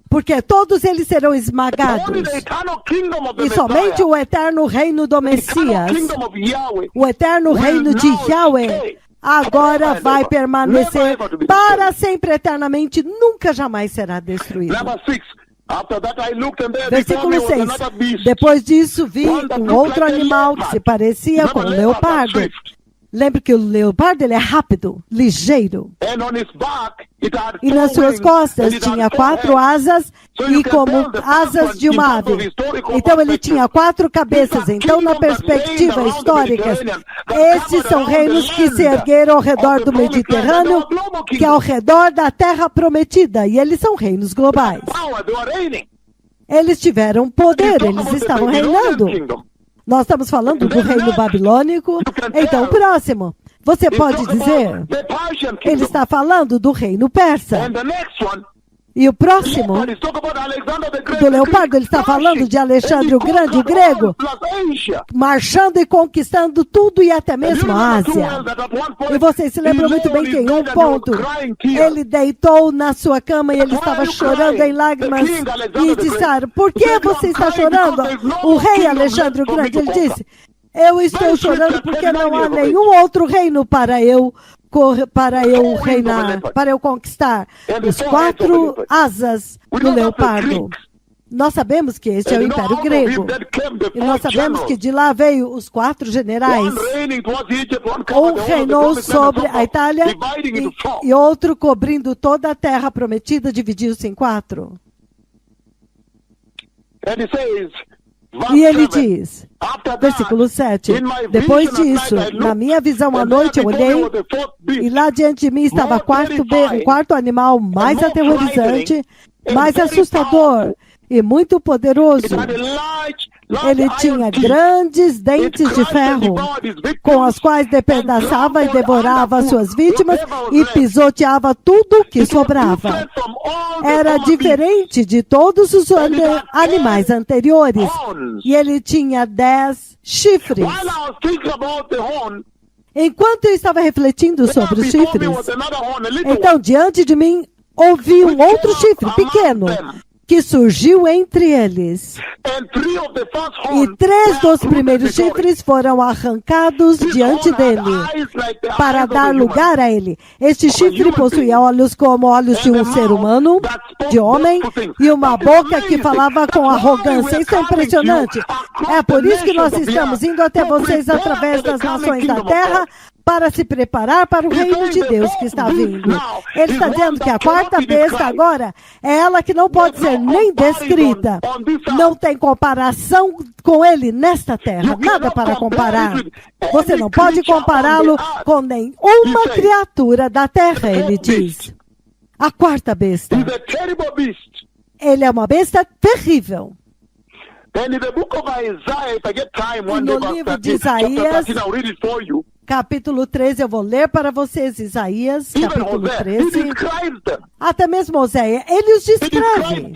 Porque todos eles serão Only esmagados. the eternal kingdom of the E somente Messiah, o eterno reino do the eternal Messias, kingdom of Yahweh, o eterno reino de Yahweh, agora vai permanecer para sempre, eternamente, nunca jamais será destruído. Number 6. After that I looked and there before Versículo me was 6. another beast. Depois disso vi um outro animal que se parecia com o leopardo. Lembre que o leopardo ele é rápido, ligeiro. And on his back, it had E four nas suas wings, costas and it had tinha four 4 heads. asas e como asas de uma ave. Então ele tinha 4 cabeças. Então, na perspectiva histórica, esses são reinos que se ergueram ao redor do Mediterrâneo, que é ao redor da Terra Prometida. E eles são reinos globais. Power, they were reigning. Eles tiveram poder, eles estavam reinando. Nós estamos falando do reino babilônico. Então, o próximo. Você pode dizer, The Persian ele kingdom. está falando do reino persa. And the next one, E o próximo, leopard, is talking about Alexander the Great, do the leopardo, Greek ele está falando marching. de Alexandre And o he Grande, o conquered grego, all plus Asia. marchando e conquistando tudo e até And mesmo you a remember too well Ásia. that at one point, E vocês se lembram he muito bem lay que on em his um bed and he was ponto crying tears. ele deitou na sua cama e ele estava chorando em lágrimas e disseram, por que você está chorando? O rei Alexandre o Grande, ele disse, eu estou chorando porque não há nenhum outro reino para eu reinar, para eu conquistar. Os 4 asas do leopardo. Nós sabemos que este é o Império Grego. E nós sabemos que de lá veio os 4 generais. Um reinou sobre a Itália e outro cobrindo toda a terra prometida, dividiu-se em 4. E ele diz, versículo 7, depois disso, na minha visão à noite eu olhei, e lá diante de mim estava um quarto animal mais aterrorizante, mais assustador e muito poderoso. Ele tinha grandes dentes de ferro, com as quais despedaçava e devorava suas vítimas e pisoteava tudo que sobrava. Era diferente de todos os animais anteriores. E ele tinha 10 chifres. Enquanto eu estava refletindo sobre os chifres, então diante de mim ouvi um outro chifre pequeno que surgiu entre eles. E 3 dos primeiros chifres foram arrancados diante dele, para dar lugar a ele. Este chifre possuía olhos como olhos de um ser humano, de homem, e uma boca que falava com arrogância. Isso é impressionante. É por isso que nós estamos indo até vocês através das nações da terra, para se preparar para o reino de Deus que está vindo. Ele está dizendo que a 4ª besta agora é ela que não pode ser nem descrita. Não tem comparação com ele nesta terra. Nada para comparar. Você não pode compará-lo com nenhuma criatura da terra, ele diz. A 4ª besta. Ele é uma besta terrível. E no livro de Isaías, capítulo 13, eu vou ler para vocês, Isaías, capítulo 13. Até mesmo Oséia, ele os descreve.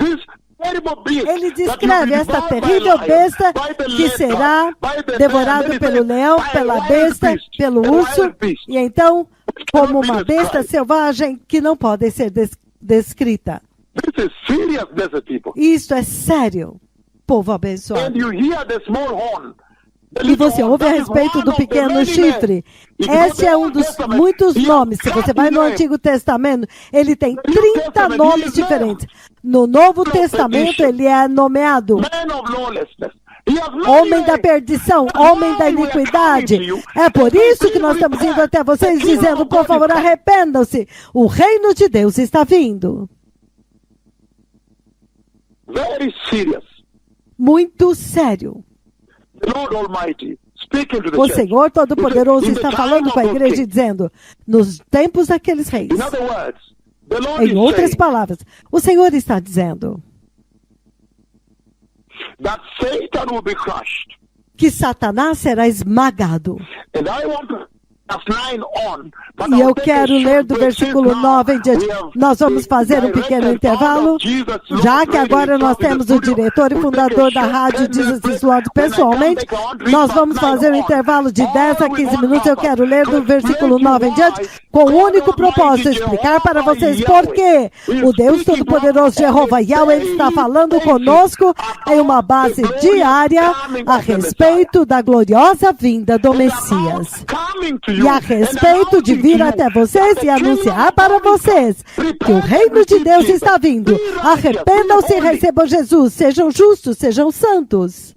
Ele descreve esta terrível besta que será devorada pelo leão, pela besta, pelo urso, e então, como uma besta selvagem que não pode ser descrita. Isso é sério, povo abençoado. E você ouve a respeito do pequeno chifre. Esse é um dos muitos nomes. Se você vai no Antigo Testamento, ele tem 30 nomes diferentes. No Novo Testamento, ele é nomeado homem da perdição, homem da iniquidade. É por isso que nós estamos indo até vocês dizendo, por favor, arrependam-se. O reino de Deus está vindo. Muito sério. O Senhor Todo-Poderoso está falando com a igreja dizendo, nos tempos daqueles reis. Em outras palavras, o Senhor está dizendo que Satanás será esmagado. E eu quero ler do versículo 9 em diante. Nós vamos fazer um pequeno intervalo, já que agora nós temos o diretor e fundador da rádio Jesus Lord pessoalmente. Nós vamos fazer um intervalo de 10 a 15 minutos. Eu quero ler do versículo 9 em diante, com o único propósito, explicar para vocês por que o Deus Todo-Poderoso Jeová Yahweh está falando conosco em uma base diária a respeito da gloriosa vinda do Messias. E a respeito de vir até vocês e anunciar para vocês que o reino de Deus está vindo. Arrependam-se e recebam Jesus. Sejam justos, sejam santos.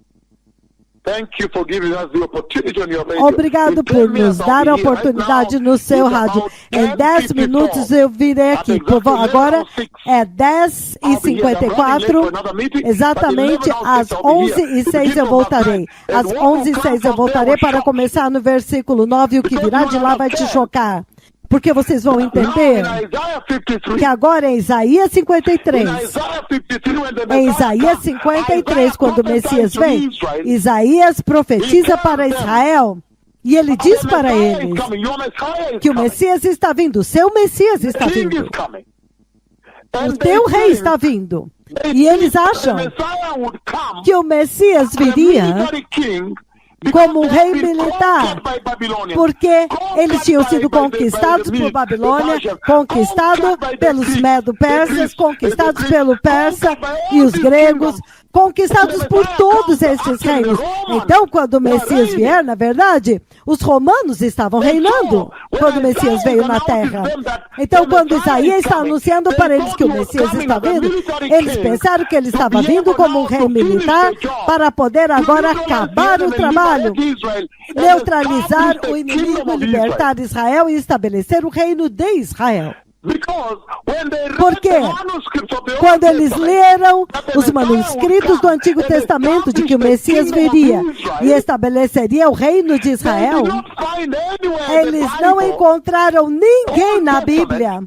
Obrigado por nos dar a oportunidade no seu rádio. Em 10 minutos eu virei aqui. Agora é 10h54. Exatamente às 11h06 eu voltarei. Às 11h06 eu voltarei para começar no versículo 9. O que virá de lá vai te chocar. Porque vocês vão entender que agora em Isaías 53, em Isaías 53, quando o Messias vem, Isaías profetiza para Israel e ele diz para eles que o Messias está vindo, o seu Messias está vindo, o teu rei está vindo. E eles acham que o Messias viria como um rei militar, porque eles tinham sido conquistados por Babilônia, conquistados pelos medo-persas, conquistados pelo persa e os gregos, conquistados por todos esses reinos. Então, quando o Messias vier, na verdade, os romanos estavam reinando quando o Messias veio na terra. Então, quando Isaías está anunciando para eles que o Messias está vindo, eles pensaram que ele estava vindo como um rei militar para poder agora acabar o trabalho, neutralizar o inimigo, libertar Israel e estabelecer o reino de Israel. Porque quando eles leram os manuscritos do Antigo Testamento de que o Messias viria e estabeleceria o reino de Israel, eles não encontraram ninguém na Bíblia,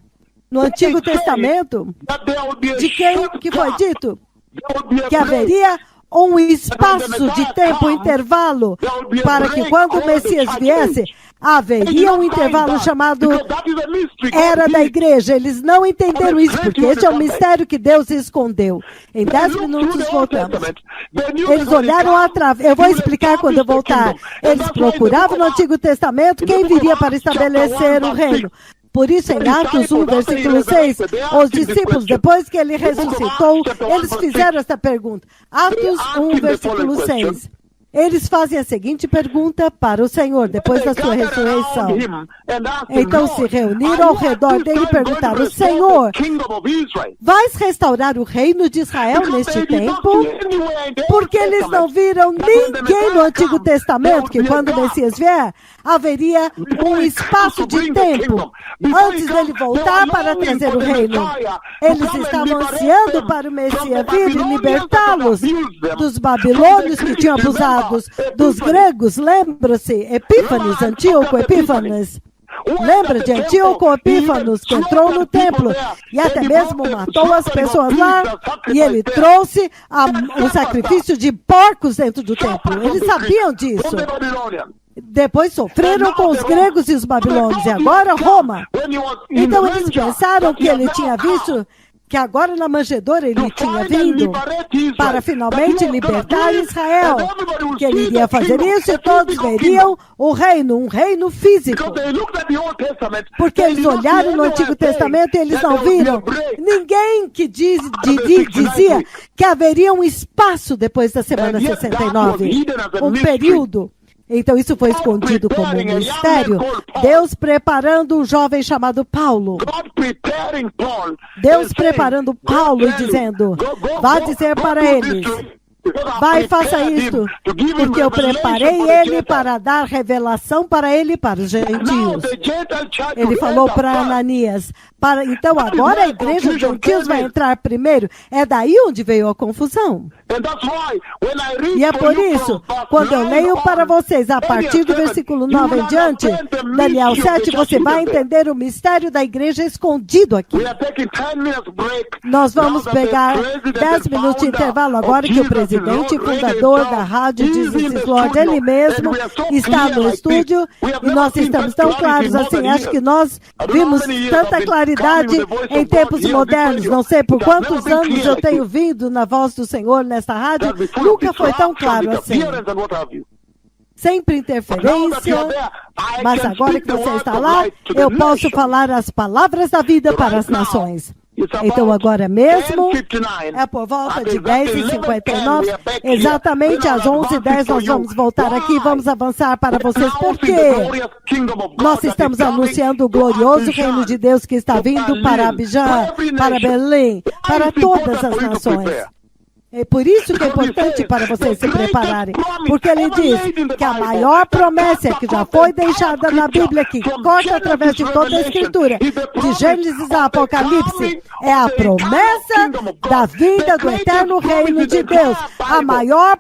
no Antigo Testamento, de quem que foi dito que haveria um espaço de tempo, intervalo, para que quando o Messias viesse, haveria um intervalo chamado Era da Igreja. Eles não entenderam isso, porque esse é um mistério que Deus escondeu. Em 10 minutos voltamos. Eles olharam atrás. Eu vou explicar quando eu voltar. Eles procuravam no Antigo Testamento quem viria para estabelecer o reino. Por isso, em Atos 1, versículo 6, os discípulos, depois que ele ressuscitou, eles fizeram esta pergunta. Atos 1, versículo 6. Eles fazem a seguinte pergunta para o Senhor, depois da sua ressurreição. Então se reuniram ao redor dele e perguntaram, Senhor, vais restaurar o reino de Israel neste tempo? Porque eles não viram ninguém no Antigo Testamento que quando o Messias vier, haveria um espaço de tempo antes dele voltar para trazer o reino. Eles estavam ansiando para o Messias vir e libertá-los dos babilônios que tinham abusado dos gregos. Lembra-se, Epífanes, Antíoco Epífanes. Lembra de Antíoco Epífanes, que entrou no templo e até mesmo matou as pessoas lá, e ele trouxe um sacrifício de porcos dentro do templo. Eles sabiam disso. Depois sofreram com os gregos e os babilônios, e agora Roma. Então eles pensaram que ele tinha visto que agora na manjedoura ele tinha vindo para finalmente libertar Israel, que ele iria fazer isso e todos veriam o reino, um reino físico. Porque eles olharam no Antigo Testamento e eles não viram ninguém que dizia que haveria um espaço depois da semana 69, um período. Então isso foi escondido como um mistério. Deus preparando um jovem chamado Paulo. Deus preparando Paulo e dizendo, vá dizer para eles, vai e faça isto, porque eu preparei ele para dar revelação para ele e para os gentios. Ele falou para Ananias, então agora a igreja dos gentios vai entrar primeiro. É daí onde veio a confusão. E é por isso, quando eu leio para vocês a partir do versículo 9 em diante, Daniel 7, você vai entender o mistério da igreja escondido aqui. Nós vamos pegar 10 minutos de intervalo agora que o presidente e fundador da rádio Jesus Lord, ele mesmo está no estúdio e nós estamos tão claros assim. Acho que nós vimos tanta claridade em tempos modernos. Não sei por quantos anos eu tenho vindo na voz do Senhor nesta rádio, nunca foi tão claro assim. Sempre interferência, mas agora que você está lá, eu posso falar as palavras da vida para as nações. Então agora mesmo, é por volta de 10h59, exatamente às 11h10 nós vamos voltar aqui e vamos avançar para vocês, porque nós estamos anunciando o glorioso reino de Deus que está vindo para Abidjan, para Belém, para todas as nações. É por isso que é importante para vocês se prepararem, porque ele diz que a maior promessa que já foi deixada na Bíblia, que corta através de toda a Escritura, de Gênesis a Apocalipse, é a promessa da vinda do eterno reino de Deus. A maior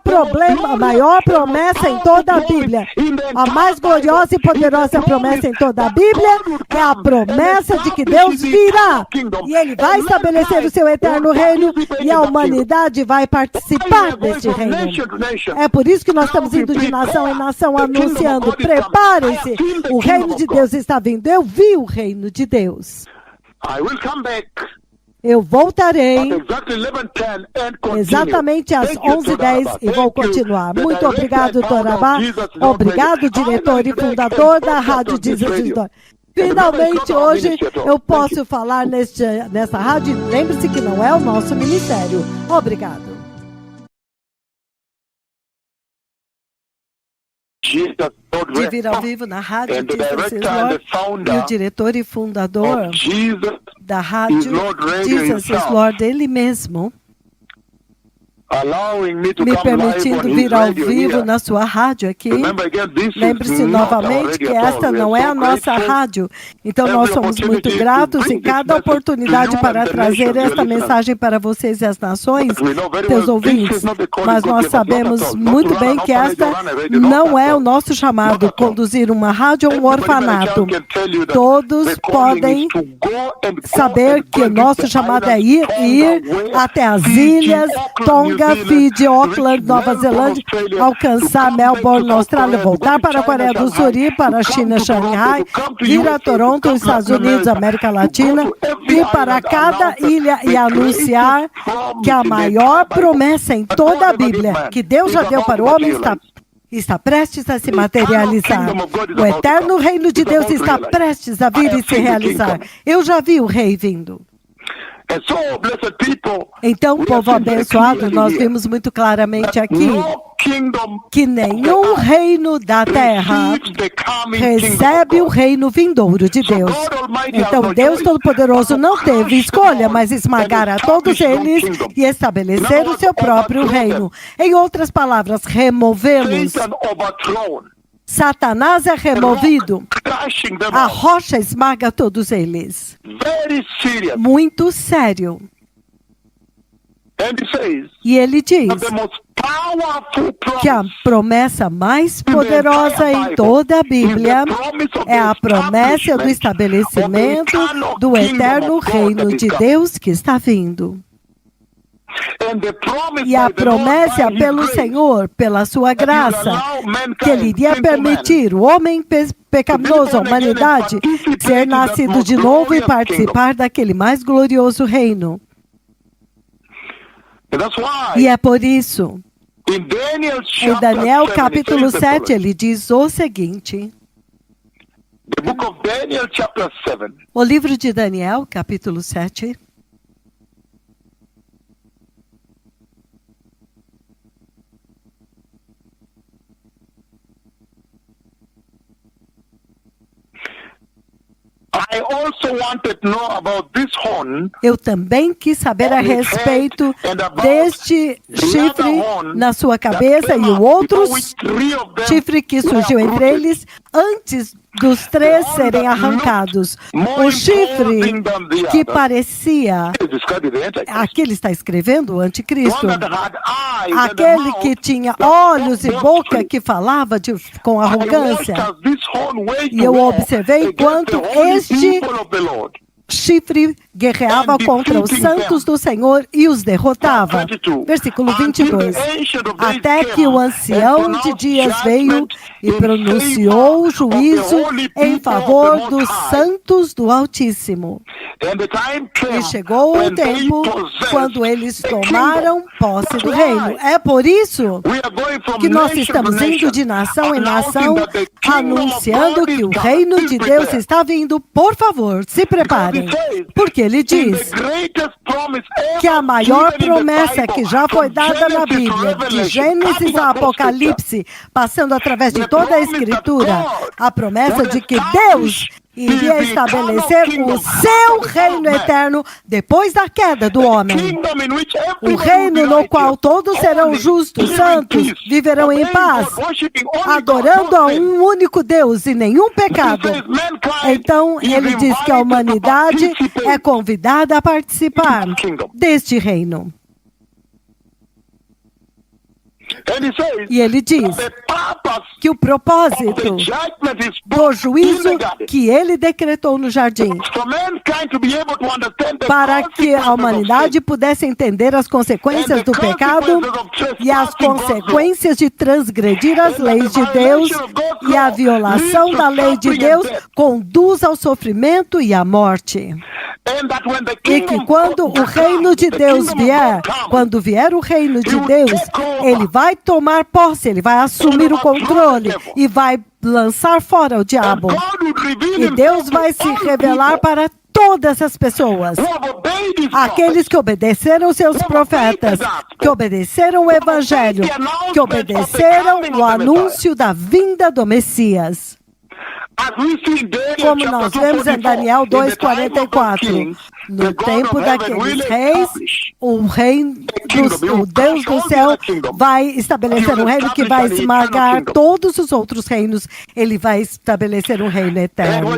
promessa em toda a Bíblia, a mais gloriosa e poderosa promessa em toda a Bíblia, é a promessa de que Deus virá e ele vai estabelecer o seu eterno reino e a humanidade vai participar deste reino. É por isso que nós estamos indo de nação em nação anunciando, preparem-se, o reino de Deus está vindo. Eu vi o reino de Deus. Eu voltarei exatamente às 11h10 e vou continuar. Muito obrigado, Torabá. Obrigado, diretor e fundador da Rádio Jesus. Finalmente, hoje, eu posso falar nessa rádio. Lembre-se que não é o nosso ministério. Obrigado. De vir ao vivo na rádio Jesus Lord, e o diretor e fundador da rádio Jesus Lord, ele mesmo, me permitindo vir ao vivo na sua rádio aqui. Lembre-se novamente que esta não é a nossa rádio. Então nós somos muito gratos em cada oportunidade para trazer esta mensagem para vocês e as nações, teus ouvintes. Mas nós sabemos muito bem que esta não é o nosso chamado, conduzir uma rádio ou um orfanato. Todos podem saber que o nosso chamado é ir até as ilhas, Tonga, Fiji, Auckland, Nova Zelândia, alcançar Melbourne, Austrália, voltar para a Coreia do Sul, ir para a China, Xangai, vir a Toronto, Estados Unidos, América Latina, ir para cada ilha e anunciar que a maior promessa em toda a Bíblia que Deus já deu para o homem está prestes a se materializar. O eterno reino de Deus está prestes a vir e se realizar. Eu já vi o rei vindo. Então, povo abençoado, nós vimos muito claramente aqui que nenhum reino da terra recebe o reino vindouro de Deus. Então, Deus Todo-Poderoso não teve escolha, mas esmagar a todos eles e estabelecer o seu próprio reino. Em outras palavras, removê-los. Satanás é removido, a rocha esmaga todos eles. Muito sério. E ele diz que a promessa mais poderosa em toda a Bíblia é a promessa do estabelecimento do eterno reino de Deus que está vindo. E a promessa pelo Senhor, pela sua graça, que Ele iria permitir o homem pecaminoso, a humanidade, ser nascido de novo e participar daquele mais glorioso reino. E é por isso, em Daniel capítulo 7, ele diz o seguinte. O livro de Daniel, capítulo 7. I also wanted to know about this horn. Eu também quis saber a respeito deste chifre na sua cabeça e o outro chifre que surgiu entre eles antes dos 3 serem arrancados. O chifre que parecia, aqui ele está escrevendo o anticristo, aquele que tinha olhos e boca que falava com arrogância. E eu observei enquanto este chifre guerreava contra os santos do Senhor e os derrotava. Versículo 22. Até que o ancião de dias veio e pronunciou juízo em favor dos santos do Altíssimo. E chegou o tempo quando eles tomaram posse do reino. É por isso que nós estamos indo de nação em nação, anunciando que o reino de Deus está vindo. Por favor, se preparem. Porque ele diz que a maior promessa que já foi dada na Bíblia, de Gênesis a Apocalipse, passando através de toda a Escritura, a promessa de que Deus iria estabelecer o seu reino eterno depois da queda do homem. O reino no qual todos serão justos, santos, viverão em paz, adorando a um único Deus e nenhum pecado. Então, ele diz que a humanidade é convidada a participar deste reino. E ele diz que o propósito do juízo que ele decretou no jardim, para que a humanidade pudesse entender as consequências do pecado e as consequências de transgredir as leis de Deus, e a violação da lei de Deus conduz ao sofrimento e à morte. E que quando o reino de Deus vier, quando vier o reino de Deus, ele vai tomar posse, ele vai assumir o controle e vai lançar fora o diabo. E Deus vai se revelar para todas as pessoas. Aqueles que obedeceram seus profetas, que obedeceram o evangelho, que obedeceram o anúncio da vinda do Messias. Como nós vemos em Daniel 2:44, no tempo daqueles reis, o Deus do céu vai estabelecer um reino que vai esmagar todos os outros reinos. Ele vai estabelecer um reino eterno.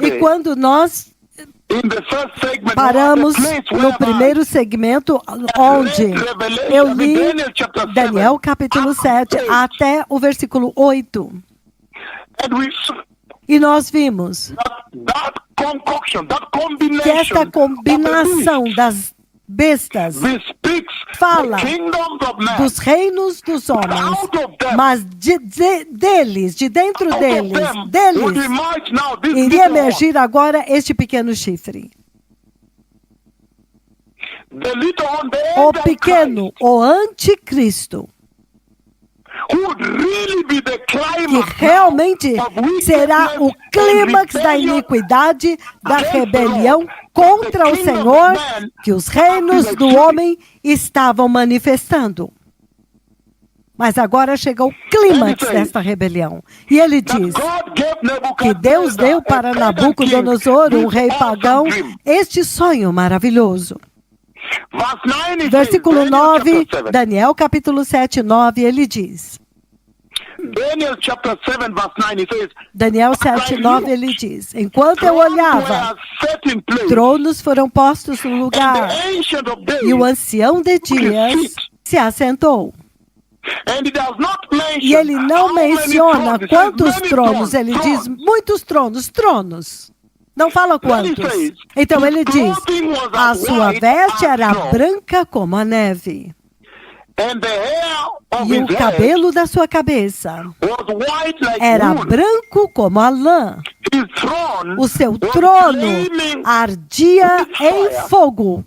E quando nós paramos no primeiro segmento, onde eu li Daniel capítulo 7 até o versículo 8. E nós vimos que esta combinação das bestas fala dos reinos dos homens, mas de dentro deles, iria emergir agora este pequeno chifre. O pequeno, o anticristo, que realmente será o clímax da iniquidade, da rebelião contra o Senhor, que os reinos do homem estavam manifestando. Mas agora chega o clímax desta rebelião. E ele diz que Deus deu para Nabucodonosor, um rei pagão, este sonho maravilhoso. Versículo 9, Daniel capítulo 7, 9, ele diz. Daniel 7, 9, ele diz: enquanto eu olhava, tronos foram postos no lugar, e o ancião de dias se assentou. E ele não menciona quantos tronos, ele diz muitos tronos. Não fala quantos. Então ele diz, a sua veste era branca como a neve. E o cabelo da sua cabeça era branco como a lã. O seu trono ardia em fogo,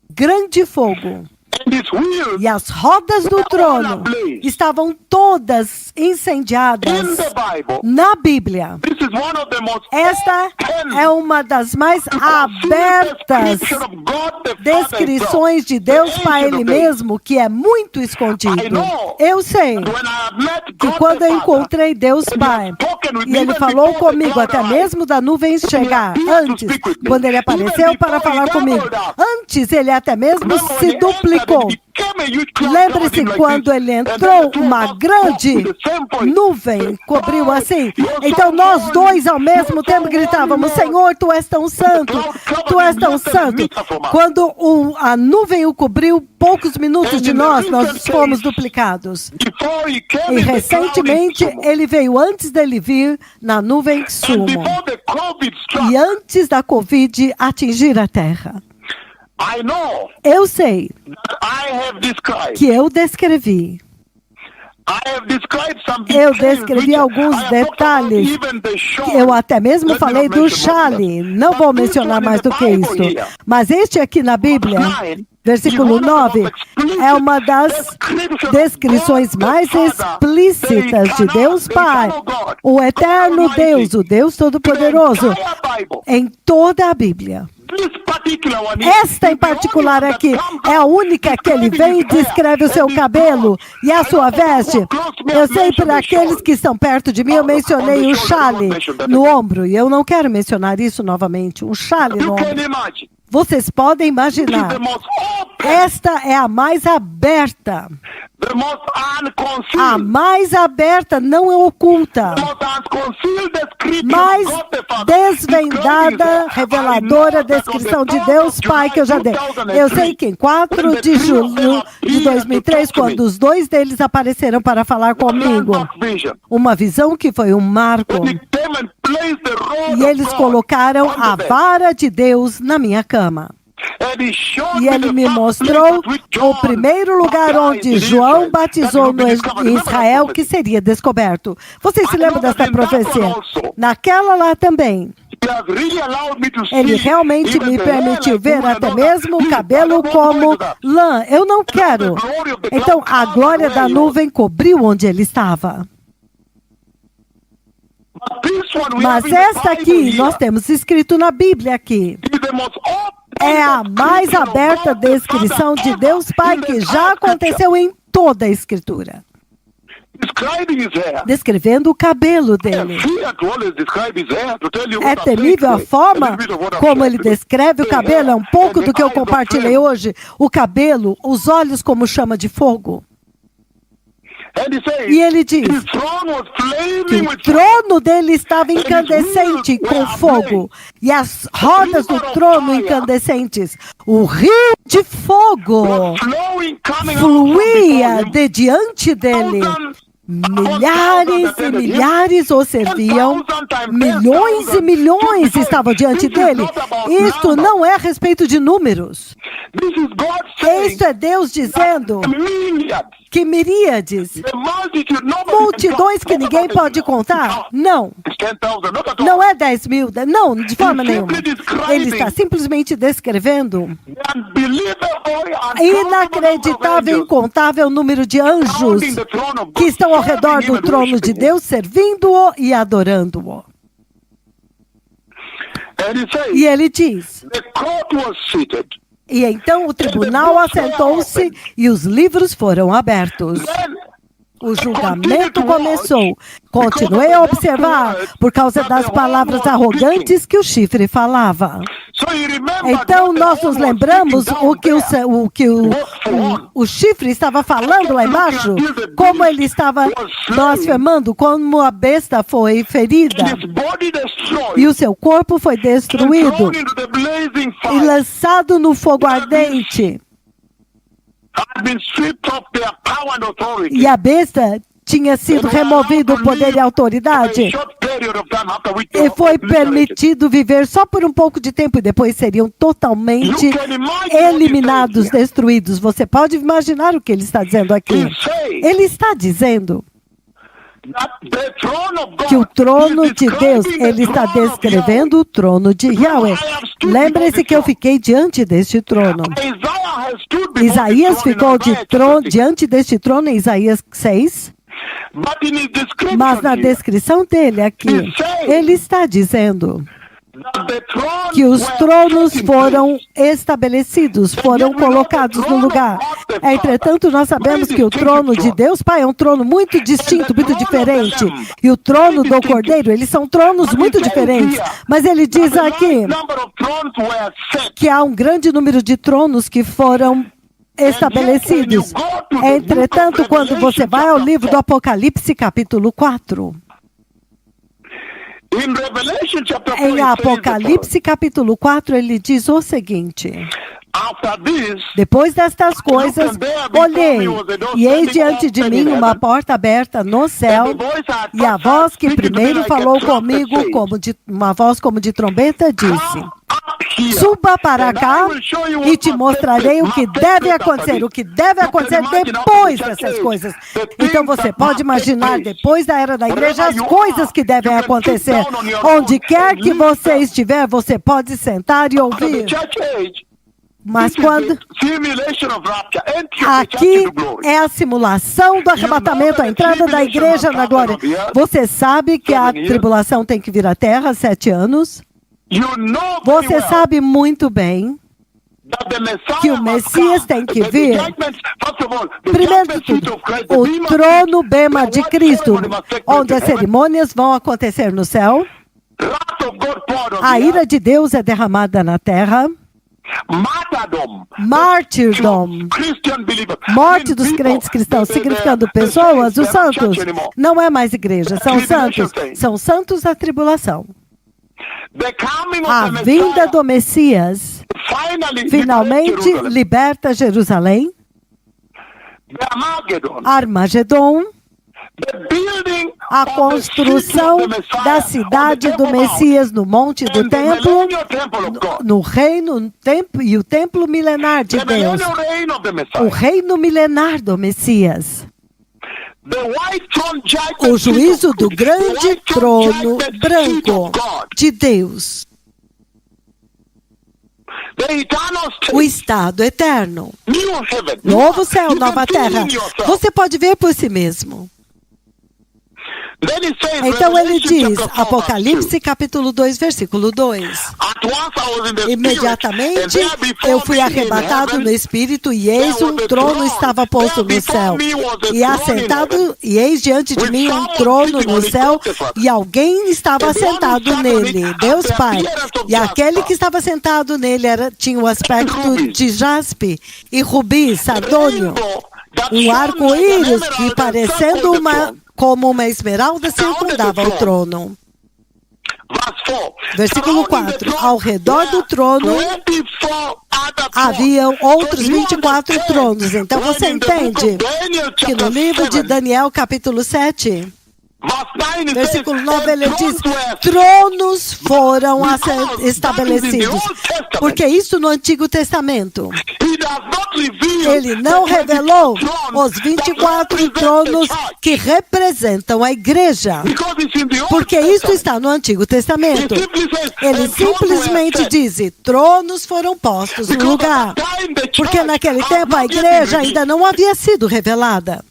grande fogo. And his wheels E as rodas do trono estavam todas in incendiadas the Bible. na Bíblia. This is one of the most Esta open é uma das mais abertas description of God the Father himself. descrições de Deus para Ele mesmo, que é muito escondido. Eu sei When I have met que God quando the eu Father, encontrei Deus Pai, e Ele falou comigo até mesmo da nuvem chegar, antes, quando Ele apareceu para falar comigo, antes Ele até mesmo se duplicou. Lembre-se quando Ele entrou, uma grande nuvem cobriu assim. Então nós dois ao mesmo tempo gritávamos, Senhor, Tu és tão santo, Tu és tão santo. Quando a nuvem o cobriu, poucos minutos de nós fomos duplicados. E recentemente ele veio antes dele vir na nuvem sumo. E antes da Covid atingir a Terra. Eu sei que eu descrevi. Eu descrevi alguns detalhes. Eu até mesmo falei do Chale. Não vou mencionar mais do que isso. Mas este aqui na Bíblia, versículo 9, é uma das descrições mais explícitas de Deus Pai, o eterno Deus, o Deus Todo-Poderoso, em toda a Bíblia. Esta em particular aqui é a única que ele vem e descreve o seu cabelo e a sua veste. Eu sei, para aqueles que estão perto de mim, eu mencionei o chale no ombro, e eu não quero mencionar isso novamente, um chale no ombro. Vocês podem imaginar, esta é a mais aberta. A mais aberta, não é oculta. Mais desvendada, reveladora descrição de Deus Pai que eu já dei. Eu sei que em 4 de julho de 2003, quando os dois deles apareceram para falar comigo, uma visão que foi um marco, e eles colocaram a vara de Deus na minha cama. E ele me mostrou o primeiro lugar onde João batizou em Israel que seria descoberto. Vocês se lembram dessa profecia? Naquela lá também. Ele realmente me permitiu ver até mesmo o cabelo como lã. Eu não quero. Então a glória da nuvem cobriu onde ele estava. Mas esta aqui, nós temos escrito na Bíblia aqui, é a mais aberta descrição de Deus Pai que já aconteceu em toda a Escritura. Descrevendo o cabelo dele. É temível a forma como ele descreve o cabelo, é um pouco do que eu compartilhei hoje. O cabelo, os olhos como chama de fogo. E ele diz que o trono dele estava incandescente com fogo, e as rodas do trono incandescentes. O rio de fogo fluía de diante dele. Milhares e milhares o serviam, milhões e milhões estavam diante dele. Isto não é a respeito de números. Isto é Deus dizendo que miríades, multidões que ninguém pode contar. Não. Não é 10 mil, não, de forma nenhuma. Ele está simplesmente descrevendo inacreditável, incontável número de anjos que estão ao redor do trono de Deus, servindo-o e adorando-o. E ele diz, e então o tribunal assentou-se e os livros foram abertos. O julgamento começou. Continuei a observar por causa das palavras arrogantes que o chifre falava. Então nós nos lembramos o que o chifre estava falando lá embaixo, como ele estava blasfemando, como a besta foi ferida e o seu corpo foi destruído e lançado no fogo ardente. E a besta tinha sido removido o poder e a autoridade e foi permitido viver só por um pouco de tempo e depois seriam totalmente eliminados, destruídos. Você pode imaginar o que ele está dizendo aqui? Ele está dizendo que o trono de Deus, ele está descrevendo o trono de Yahweh. Lembre-se que eu fiquei diante deste trono. Isaías ficou diante deste trono em Isaías 6. Mas na descrição dele aqui, ele está dizendo que os tronos foram estabelecidos, foram colocados no lugar. Entretanto, nós sabemos que o trono de Deus Pai é um trono muito distinto, muito diferente. E o trono do Cordeiro, eles são tronos muito diferentes. Mas ele diz aqui que há um grande número de tronos que foram estabelecidos. Entretanto, quando você vai ao livro do Apocalipse, capítulo 4, em Apocalipse, capítulo 4, ele diz o seguinte: depois destas coisas, olhei, e eis diante de mim uma porta aberta no céu, e a voz que primeiro falou comigo, uma voz como de trombeta, disse: suba para cá e te mostrarei o que deve acontecer depois dessas coisas. Então você pode imaginar, depois da era da igreja, as coisas que devem acontecer. Onde quer que você estiver, você pode sentar e ouvir. Mas quando aqui é a simulação do arrebatamento, a entrada da igreja na glória. Você sabe que a tribulação tem que vir à terra 7 anos? Você sabe muito bem que o Messias tem que vir. Primeiro de tudo, o trono bema de Cristo, onde as cerimônias vão acontecer no céu. A ira de Deus é derramada na terra. Martyrdom, morte dos crentes cristãos, significando pessoas, os santos. Não é mais igreja, são santos da tribulação. A vinda do Messias finalmente liberta Jerusalém. Armagedon, a construção da cidade do Messias no monte do templo, no reino e o templo milenar de Deus, o reino milenar do Messias. O juízo do grande trono branco de Deus. O estado eterno. Novo céu, nova terra. Você pode ver por si mesmo. Então ele diz, Apocalipse capítulo 2, versículo 2. Imediatamente eu fui arrebatado no Espírito, e eis um trono estava posto no céu. E assentado, e eis diante de mim um trono no céu, e alguém estava sentado nele, Deus Pai. E aquele que estava sentado nele tinha o aspecto de jaspe e rubi, sardônio. Um arco-íris que, parecendo como uma esmeralda, circundava o trono. Versículo 4. Ao redor do trono haviam outros 24 tronos. Então você entende que no livro de Daniel, capítulo 7, versículo 9, ele diz: tronos foram estabelecidos. Porque isso no Antigo Testamento. Ele não revelou os 24 tronos que representam a igreja. Porque isso está no Antigo Testamento. Ele simplesmente diz: tronos foram postos no lugar. Porque naquele tempo a igreja ainda não havia sido revelada.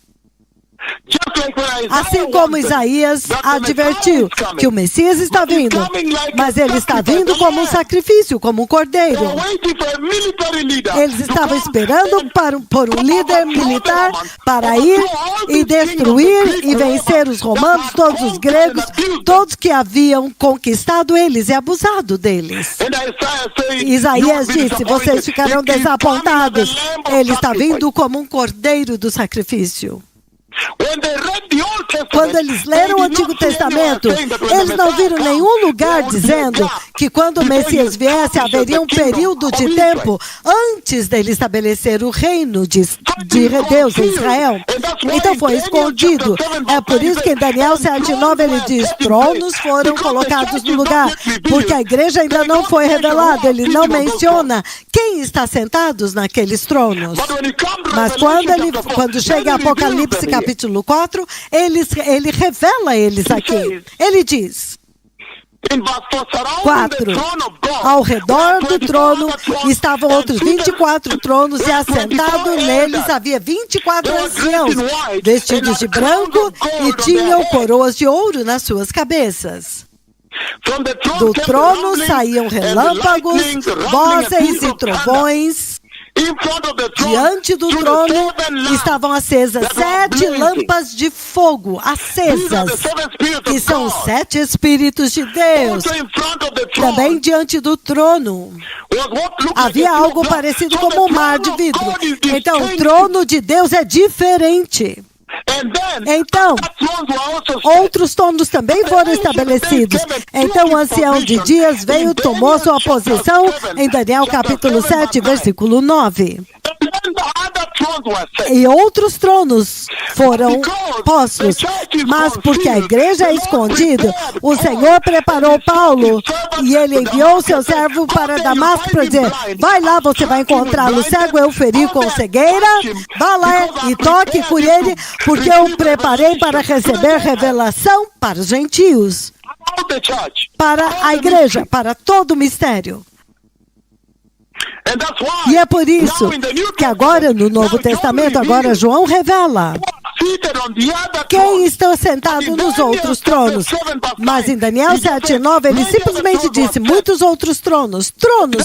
Assim como Isaías advertiu que o Messias está vindo, mas ele está vindo como um sacrifício, como um cordeiro. Eles estavam esperando por um líder militar para ir e destruir e vencer os romanos, todos os gregos, todos que haviam conquistado eles e abusado deles. Isaías disse: vocês ficarão desapontados. Ele está vindo como um cordeiro do sacrifício. Quando eles leram o Antigo Testamento, eles não viram nenhum lugar dizendo que quando o Messias viesse, haveria um período de tempo antes dele estabelecer o reino de Deus em Israel. Então foi escondido. É por isso que em Daniel 7:9 ele diz: tronos foram colocados no lugar, porque a igreja ainda não foi revelada. Ele não menciona quem está sentados naqueles tronos. Mas quando chega Apocalipse capítulo 4, ele revela eles aqui. Ele diz: In verse 4, surrounding 4. the throne of God, Ao redor do 24 trono other thrones, estavam and outros seated 24 tronos, e 24 assentado neles elders. havia 24 They were anciãos, dressed in white, vestidos and de had crowns branco, of gold e on tinham their heads. coroas de ouro nas suas cabeças. From the throne Do came the trono rumblings saíam and the relâmpagos, lightnings, the rumbling and vozes peals e of thunder. trovões. In front of the throne, Diante do stood trono the 7 lamps estavam acesas that were 7 blazing. lâmpadas de fogo, These are acesas, the 7 spirits que of são os God. 7 Espíritos de Deus. Also in front of the Também throne diante do trono was what looked havia like a sea of algo blood. parecido So como um the mar de throne of vidro. God is Então, o distinct. trono de Deus é diferente. And then, Então, other thrones were also set. outros tronos também foram estabelecidos. Então o ancião de dias veio, tomou sua posição em Daniel capítulo 7, versículo 9. And then the other thrones were set. E outros tronos foram postos. Mas porque a igreja é escondida, o Senhor preparou Paulo e ele enviou seu servo para Damasco para dizer: vai lá, você vai encontrá-lo cego, eu feri com cegueira, vá lá e toque por ele, porque eu o preparei para receber revelação para os gentios, About the church. para a igreja, para todo o mistério. And that's why E é por isso now in the New que agora no Novo now John Testamento, reveals agora João revela seated on the other quem throne. está sentado nos outros tronos. Mas em Daniel 7:9 ele simplesmente disse: muitos outros tronos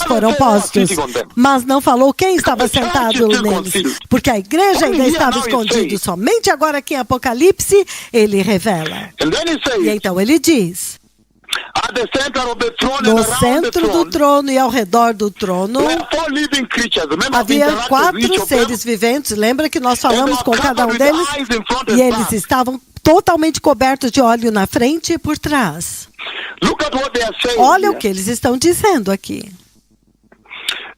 foram postos, mas não falou quem estava sentado neles, porque a igreja ainda estava escondida. Somente agora aqui em Apocalipse ele revela. And then he E says, então ele diz: at the center of the throne no and around the centro do throne, trono e ao redor do trono were 4 living creatures. Remember, we havia interacted with 4 each of them. seres viventes. Lembra que nós And they falamos were com cada um covered with deles? eyes in front and E eles back. estavam totalmente cobertos de óleo na frente e por trás. Look at what they are saying. Olha o here. que eles estão dizendo aqui.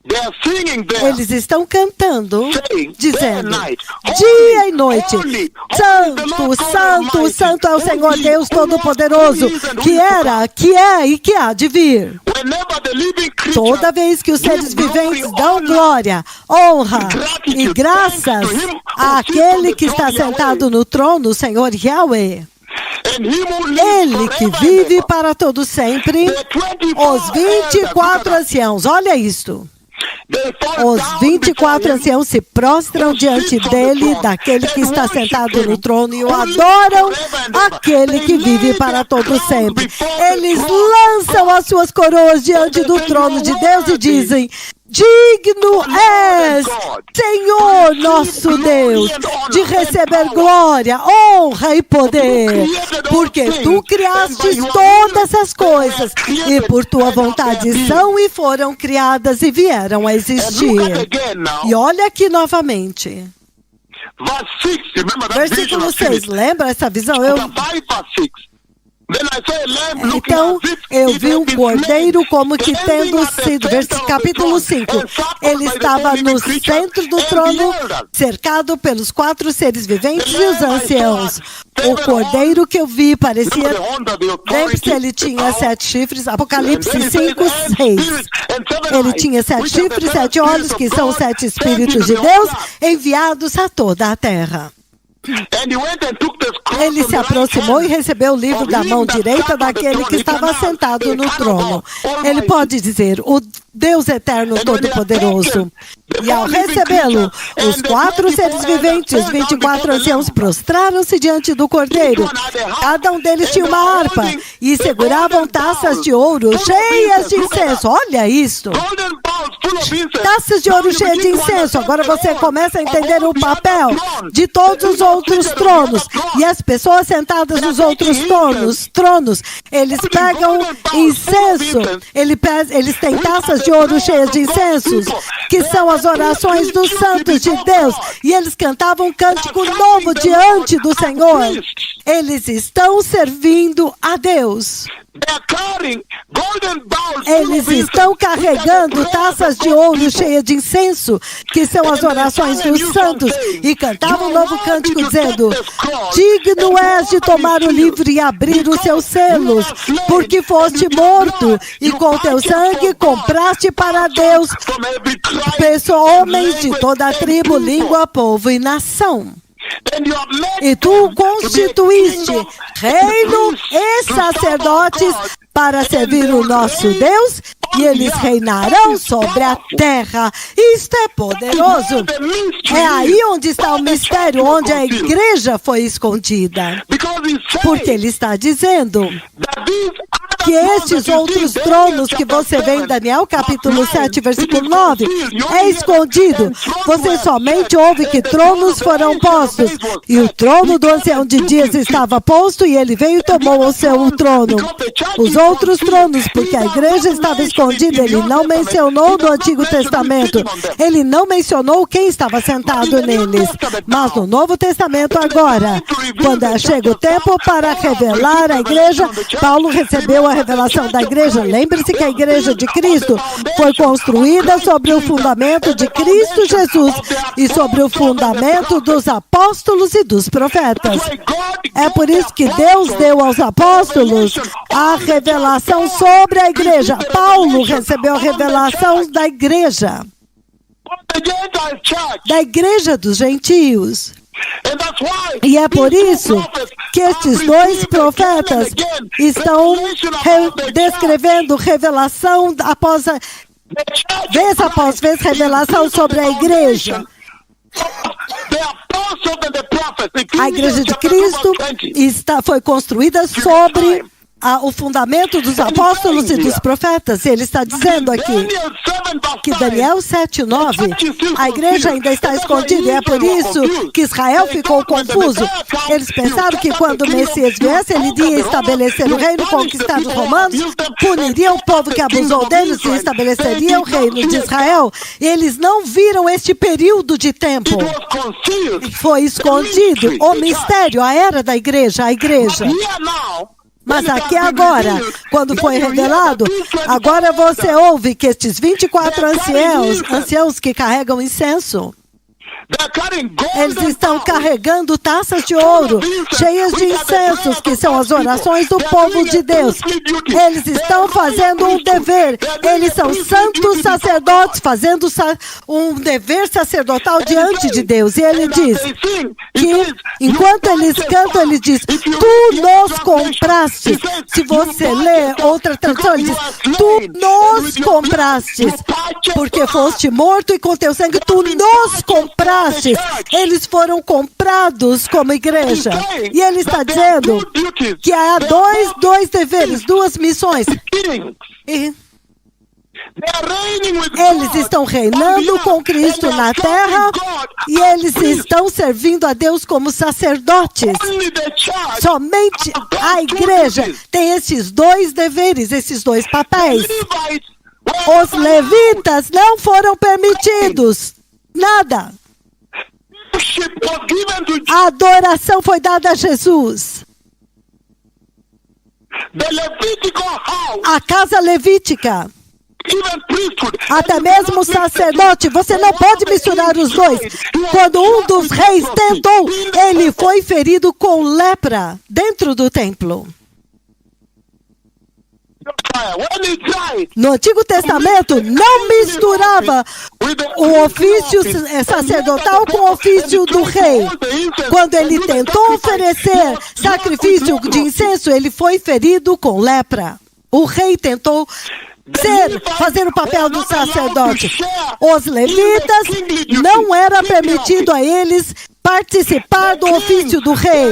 They are singing there. Eles estão cantando, Saying, dizendo: day and night, dia e noite, holy, santo, santo, santo é o Senhor Deus Todo-Poderoso, que era, que é e que há de vir. Whenever the living creature Toda vez que os seres viventes dão glória, honra e graças àquele que está sentado no trono, o Senhor Yahweh, and him who lives ele que forever and vive ever, para todo sempre, the 24 os 24 elders, anciãos, olha isto. they fall Os down 24 before him, anciãos se prostram diante dele, daquele que está sentado no trono, e o adoram, aquele que vive para todo sempre. Eles lançam as suas coroas diante do trono de Deus e dizem: digno és, Senhor nosso Deus, de receber glória, honra e poder, porque tu criaste todas as coisas e por tua vontade são e foram criadas e vieram a And look at existir. again now, E olha aqui novamente, verse 6, remember that vision versículo of 6, Philip. lembra essa visão? Eu Chapter 5, verse 6. Then I saw a lamb looking Então, as if eu it vi had um been cordeiro slain, como que standing tendo at the sido, center of the capítulo throne, 5, and surrounded ele by the estava 4 no living creatures centro do and the trono, elders. cercado pelos 4 seres viventes e os anciãos. O cordeiro que eu vi parecia, Remember the horn that the lembre-se, authority, ele the tinha power, 7 chifres, and Apocalipse then he says, 5, and 6. spirits and 7 Ele eyes, tinha 7 which are the chifres, 7 7 olhos, spirits que of são God 7 sent espíritos into de the Deus, whole earth. enviados a toda a terra. And he went and took the scroll Ele from se the right aproximou e hand recebeu o livro of da him mão that direita sat on the daquele throne. que He estava cannot sentado say, no "Son of trono. God, Ele Almighty." pode dizer: o Deus eterno todo-poderoso. E ao recebê-lo, os 4 seres viventes, os 24 anciãos, prostraram-se diante do cordeiro. Cada um deles tinha uma harpa e seguravam taças de ouro cheias de incenso. Olha isto! Golden bowls full of incense. Taças de ouro cheias de incenso. Agora você começa a entender o papel de todos os outros tronos. E as pessoas sentadas nos outros tronos, eles pegam incenso. Eles têm taças de ouro cheias de incensos, que são as orações dos santos de Deus. E eles cantavam um cântico novo diante do Senhor. Eles estão servindo a Deus. They are carrying golden bowls full Eles of incense. estão carregando taças de ouro cheias de incenso, que são as orações dos santos, e cantavam um novo cântico dizendo: digno és de tomar o livro e abrir os seus selos, porque foste morto, e com teu sangue compraste para Deus From every tribe, homens de toda a tribo, língua, povo e nação. E tu constituíste reino e sacerdotes para servir o nosso Deus, e eles reinarão sobre a terra. Isto é poderoso. É aí onde está o mistério, onde a igreja foi escondida. Porque ele está dizendo que estes outros tronos que você vê em Daniel, capítulo 7, versículo 9, é escondido. Você somente ouve que tronos foram postos. E o trono do ancião de dias estava posto, e ele veio e tomou o seu trono. Os outros tronos, porque a igreja estava escondida, ele não mencionou no Antigo Testamento. Ele não mencionou quem estava sentado neles. Mas no Novo Testamento agora, quando chega o tempo para revelar a igreja, Paulo recebeu a revelação da igreja. Lembre-se que a igreja de Cristo foi construída sobre o fundamento de Cristo Jesus e sobre o fundamento dos apóstolos e dos profetas. É por isso que Deus deu aos apóstolos a revelação sobre a igreja. Paulo recebeu a revelação da igreja dos gentios. E é por isso que estes dois profetas estão descrevendo revelação após vez revelação sobre a igreja. A igreja de Cristo foi construída sobre o fundamento dos apóstolos e dos profetas. Ele está dizendo aqui que Daniel 7:9, a igreja ainda está escondida, e é por isso que Israel ficou confuso. Eles pensaram que quando o Messias viesse, ele iria estabelecer o reino, conquistar os romanos, puniria o povo que abusou deles e estabeleceria o reino de Israel. E eles não viram este período de tempo. Foi escondido o mistério, a era da igreja, a igreja. Mas aqui agora, quando foi revelado, agora você ouve que estes 24 anciãos que carregam incenso, eles estão carregando taças de ouro, cheias de incensos, que são as orações do povo de Deus. Eles estão fazendo um dever. Eles são santos sacerdotes, fazendo um dever sacerdotal diante de Deus. E ele diz que, enquanto eles cantam, ele diz: tu nos compraste. Se você lê outra tradução, ele diz: tu nos compraste, porque foste morto e com teu sangue tu nos compraste. Eles foram comprados como igreja. E ele está dizendo que há dois deveres, duas missões. E eles estão reinando com Cristo na terra, e eles estão servindo a Deus como sacerdotes. Somente a igreja tem esses dois deveres, esses dois papéis. Os levitas não foram permitidos. Nada. A adoração foi dada a Jesus. A casa levítica, até mesmo o sacerdote, você não pode misturar os dois. Quando um dos reis tentou, ele foi ferido com lepra dentro do templo. No Antigo Testamento, não misturava o ofício sacerdotal com o ofício do rei. Quando ele tentou oferecer sacrifício de incenso, ele foi ferido com lepra. O rei tentou fazer o papel do sacerdote. Os levitas, não era permitido a eles participar do ofício do rei.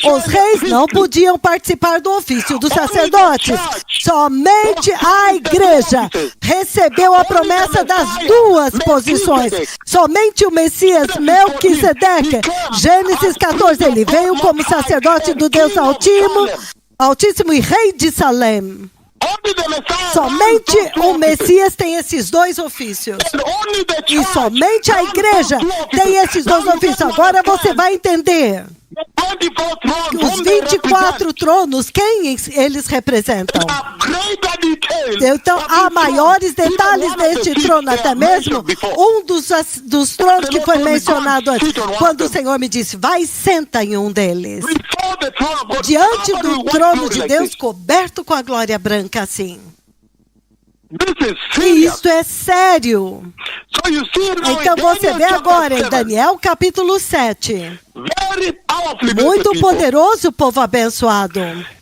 Os reis não podiam participar do ofício dos sacerdotes. Somente a igreja recebeu a promessa das duas posições. Somente o Messias Melquisedeque, Gênesis 14, ele veio como sacerdote do Deus Altíssimo e rei de Salém. Somente o Messias tem esses dois ofícios. E somente a igreja tem esses dois ofícios. Agora você vai entender. Os 24 tronos, quem eles representam? Então, há maiores detalhes neste trono, até mesmo um dos tronos que foi mencionado antes. Quando o Senhor me disse, vai, senta em um deles. Diante do trono de Deus, coberto com a glória branca, assim. This is E serious. isto é sério. So you see now Então in você vê Daniel agora em chapter 7, Daniel capítulo 7. very powerfully, Muito blessed people. poderoso, povo abençoado.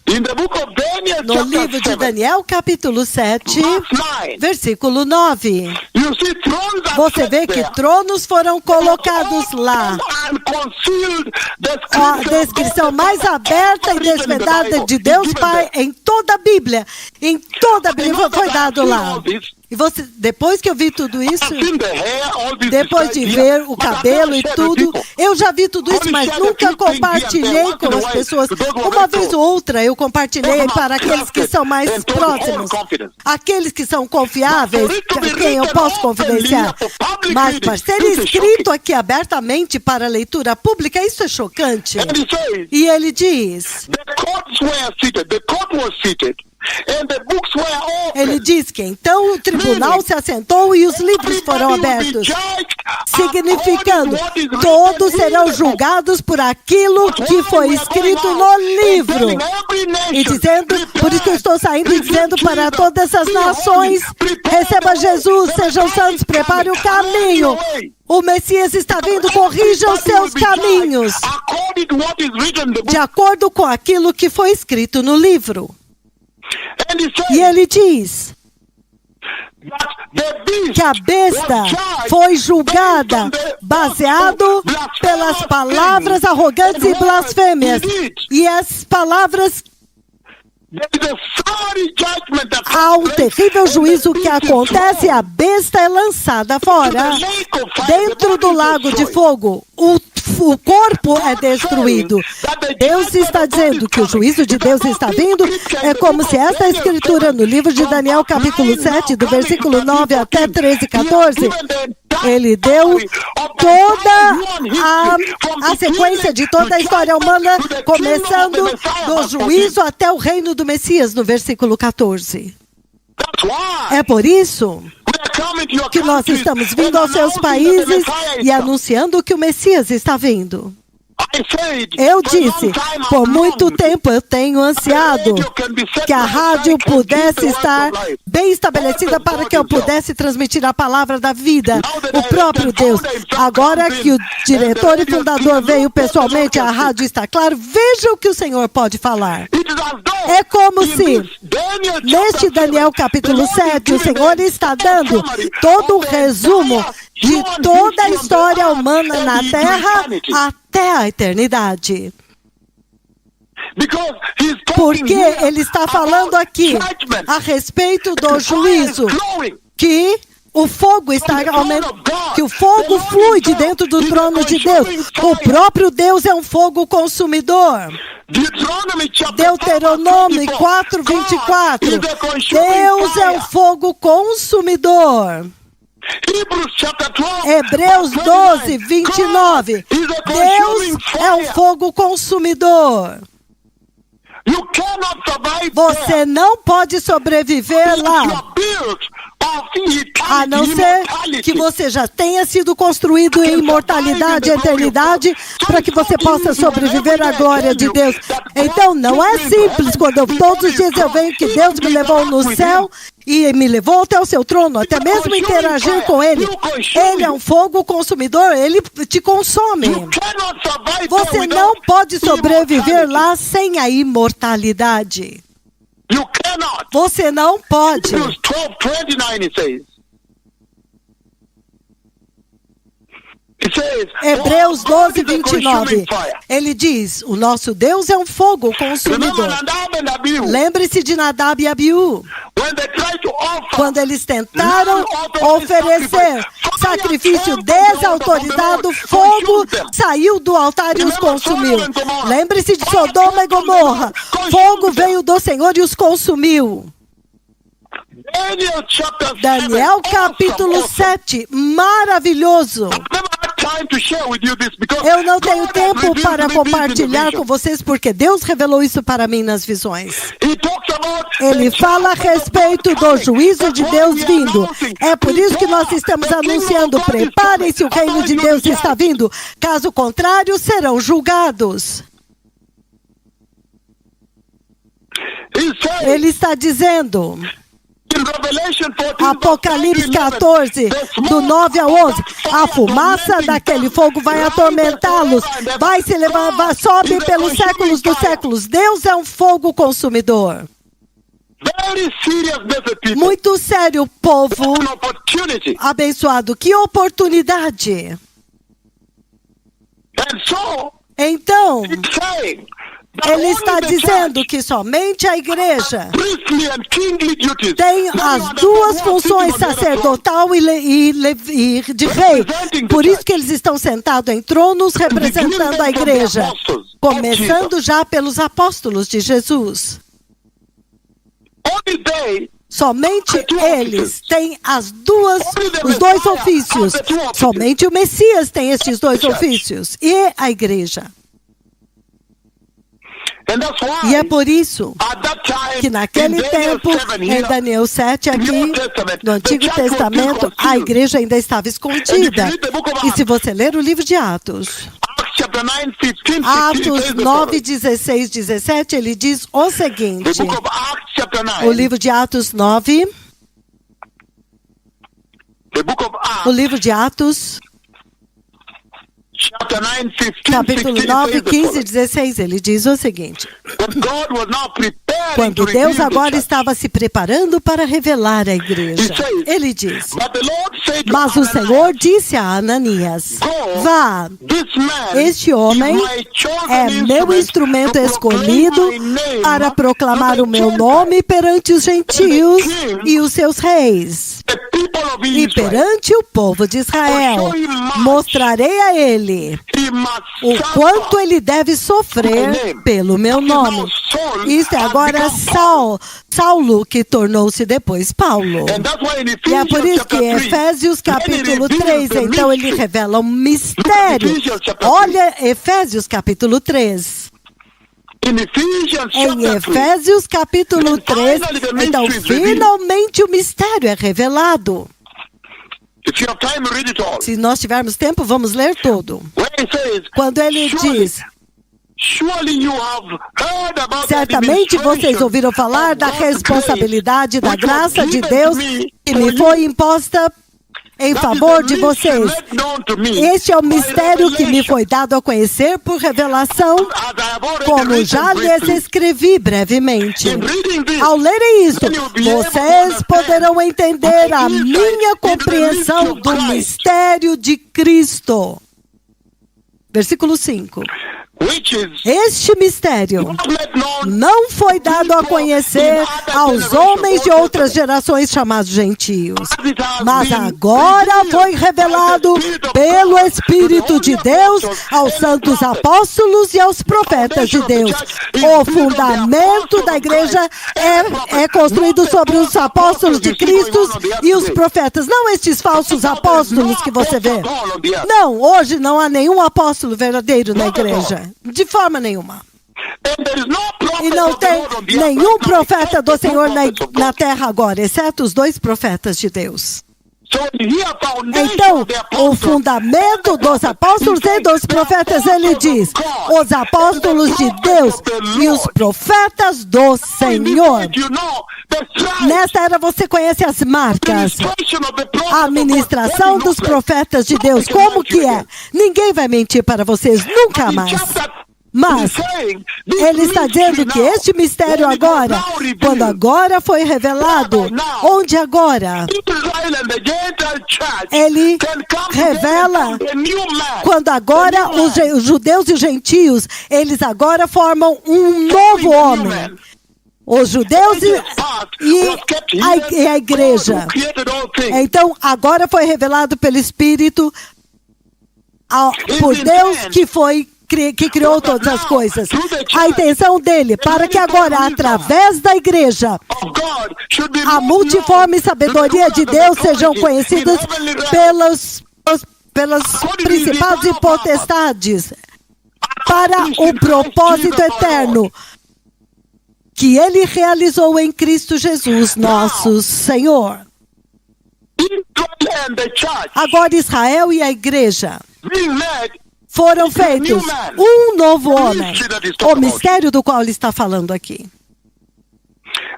In the book of Daniel No chapter livro de 7, Daniel capítulo 7, verse 9, versículo 9. you see thrones are Você set vê que there. tronos foram colocados lá. And concealed the A scripture of descrição God mais aberta e written in the desvendada Bible de is Deus given Pai there. em toda a Bíblia. Em toda a Bíblia Because foi I dado see lá. all this, E você, depois que eu vi tudo isso, I've seen the hair, all this depois de described ver here, o but I've cabelo never e shared with tudo, people. eu já vi tudo isso, mas nunca compartilhei com as pessoas. Uma vez ou outra eu compartilhei para aqueles que são mais próximos, aqueles que são confiáveis, quem eu posso confidenciar. Mas para ser escrito aqui abertamente para leitura pública, isso é chocante. And he says, E ele diz, the courts were seated, the court was seated, and the books were open. ele diz que então o tribunal se assentou e os livros foram abertos, significando todos serão julgados por aquilo que foi escrito no livro. E dizendo, por isso que eu estou saindo e dizendo para todas as nações, receba Jesus, sejam santos, prepare o caminho. O Messias está vindo, corrija os seus caminhos, de acordo com aquilo que foi escrito no livro. E ele diz que a besta foi julgada baseado pelas palavras arrogantes e blasfêmias. E as palavras, há um terrível juízo que acontece e a besta é lançada fora, dentro do lago de fogo. O corpo é destruído. Deus está dizendo que o juízo de Deus está vindo. É como se esta escritura no livro de Daniel, capítulo 7, do versículo 9 até 13, 14, ele deu toda a sequência de toda a história humana, começando do juízo até o reino do Messias, no versículo 14. É por isso que nós estamos vindo aos seus países e anunciando que o Messias está vindo. Eu disse, por muito tempo eu tenho ansiado que a rádio pudesse estar bem estabelecida para que eu pudesse transmitir a palavra da vida, o próprio Deus. Agora que o diretor e fundador veio pessoalmente, a rádio está claro, veja o que o Senhor pode falar. É como se, neste Daniel capítulo 7, o Senhor está dando todo o resumo de toda a história humana na Terra até a eternidade. Porque ele está falando aqui a respeito do juízo, que o fogo está aumentando, que o fogo flui de dentro do trono de Deus. O próprio Deus é um fogo consumidor. Deuteronômio 4:24. Deus é um fogo consumidor. Hebreus 12:29. Deus é um fogo consumidor. Você não pode sobreviver lá, a não ser que você já tenha sido construído em imortalidade e eternidade, para que você possa sobreviver à glória de Deus. Então não é simples quando todos os dias eu venho que Deus me levou no céu e me levou até o seu trono, até mesmo interagir com Ele. Ele é um fogo consumidor, Ele te consome. Você não pode sobreviver lá sem a imortalidade. Você não pode. Hebreus 12:29. Ele diz, o nosso Deus é um fogo consumidor. Lembre-se de Nadab e Abiú. Quando eles tentaram oferecer sacrifício desautorizado, fogo saiu do altar e os consumiu. Lembre-se de Sodoma e Gomorra. Fogo veio do Senhor e os consumiu. Daniel capítulo 7, maravilhoso. Eu não tenho tempo para compartilhar com vocês, porque Deus revelou isso para mim nas visões. Ele fala a respeito do juízo de Deus vindo. É por isso que nós estamos anunciando, preparem-se, o reino de Deus está vindo. Caso contrário, serão julgados. Ele está dizendo In Revelation 14, Apocalipse 14, do 9 ao 11. A fumaça daquele fogo vai atormentá-los, vai se levar, sobe pelos séculos dos séculos. Deus é um fogo consumidor. Very serious, blessed people. Muito sério, povo An opportunity. abençoado. Que oportunidade. And so, Então, it's saying that ele only está the dizendo church que somente a igreja priestly and kingly duties. tem as duas funções, sacerdotal e de rei. Por isso que eles estão sentados em tronos representando a igreja, começando já pelos apóstolos de Jesus. Only they, Somente eles têm os dois ofícios. Somente o Messias tem estes dois ofícios. E a igreja. and that's E é why por isso at that time, que naquele in Daniel tempo, 7 em here, Daniel 7 aqui, no Antigo Testamento, a igreja ainda estava escondida. E se você ler o livro de Atos, Acts chapter 9, 15, 16, Atos says the 9, following. 16, 17, ele diz o The seguinte, book of Acts chapter 9. o livro de Atos 9, The book of Acts o livro de Atos, chapter 9, 15, capítulo 16 9, says the 15 e following. 16, ele diz o seguinte, But God was now preparing quando to Deus reveal the agora church. estava se preparando para revelar a igreja, ele diz, But the Lord said to mas o Ananias, Senhor disse a Ananias, Go, vá, this man este homem is my chosen é meu instrumento to proclaim escolhido my name para proclamar to o the meu Gentiles, nome perante os gentios e os seus reis, the people of e Israel. perante o povo de Israel. Mostrarei a ele He must o suffer. quanto ele deve sofrer pelo meu nome. Isto é agora Saulo, que tornou-se depois Paulo. And that's why in E é por Ephesians isso que chapter em 3, Efésios capítulo then he 3, reveals the então ele mystery. revela um mistério. Ephesians chapter Olha Efésios capítulo 3. in Ephesians Em chapter 3, Efésios capítulo 3, então finalmente o mistério é revelado. if you have time, read it all. Se nós tivermos tempo, vamos ler tudo. When he says, Quando ele diz, surely you have heard about the certamente vocês administration ouviram falar of da God's responsabilidade grace, da which was graça de given Deus to me que for me you. foi imposta em That is favor the de vocês. mystery made known to me Este é o by mistério que me revelation. foi dado a conhecer por revelação, As I have already como written já lhes briefly. escrevi brevemente. In reading this, Ao lerem isto, vocês poderão entender a minha compreensão do mistério de Cristo. Versículo 5. which is Este mistério not made known não foi dado a conhecer aos homens de outras gerações chamados gentios, mas agora foi revelado pelo Espírito de Deus aos santos apóstolos e aos profetas de Deus. O fundamento da igreja é construído sobre os apóstolos de Cristo e os profetas, não estes falsos apóstolos que você vê. Não, hoje não há nenhum apóstolo verdadeiro na igreja, de forma nenhuma. E não tem nenhum profeta do Senhor na terra agora, exceto os dois profetas de Deus. Então, o fundamento dos apóstolos e dos profetas, ele diz, os apóstolos de Deus e os profetas do Senhor. Nesta era você conhece as marcas, a administração dos profetas de Deus, como que é? Ninguém vai mentir para vocês, nunca mais. Mas ele está dizendo que este mistério agora, quando agora foi revelado, onde agora? Ele revela quando agora os judeus e os gentios, eles agora formam um novo homem. Os judeus e a igreja. Então, agora foi revelado pelo Espírito, por Deus que criou todas as coisas. A intenção dele, para que agora, através da igreja, a multiforme sabedoria de Deus sejam conhecidas pelas principados e potestades, para o propósito eterno que ele realizou em Cristo Jesus, nosso Senhor. Agora Israel e a igreja foram feitos um novo homem, o mistério do qual ele está falando aqui.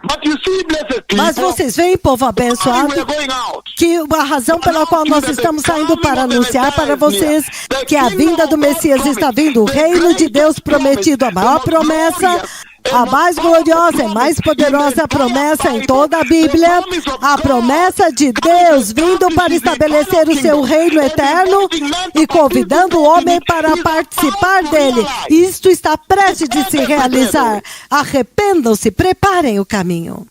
But you see, blessed Mas people, vocês veem, povo abençoado, we are going out. que a razão pela qual nós estamos saindo para anunciar para vocês que a vinda do Messias está vindo, o reino de Deus prometido, a maior promessa, a mais gloriosa e mais poderosa promessa em toda a Bíblia, a promessa de Deus vindo para estabelecer o seu reino eterno e convidando o homem para participar dele. Isto está prestes de se realizar. Arrependam-se, preparem o caminho.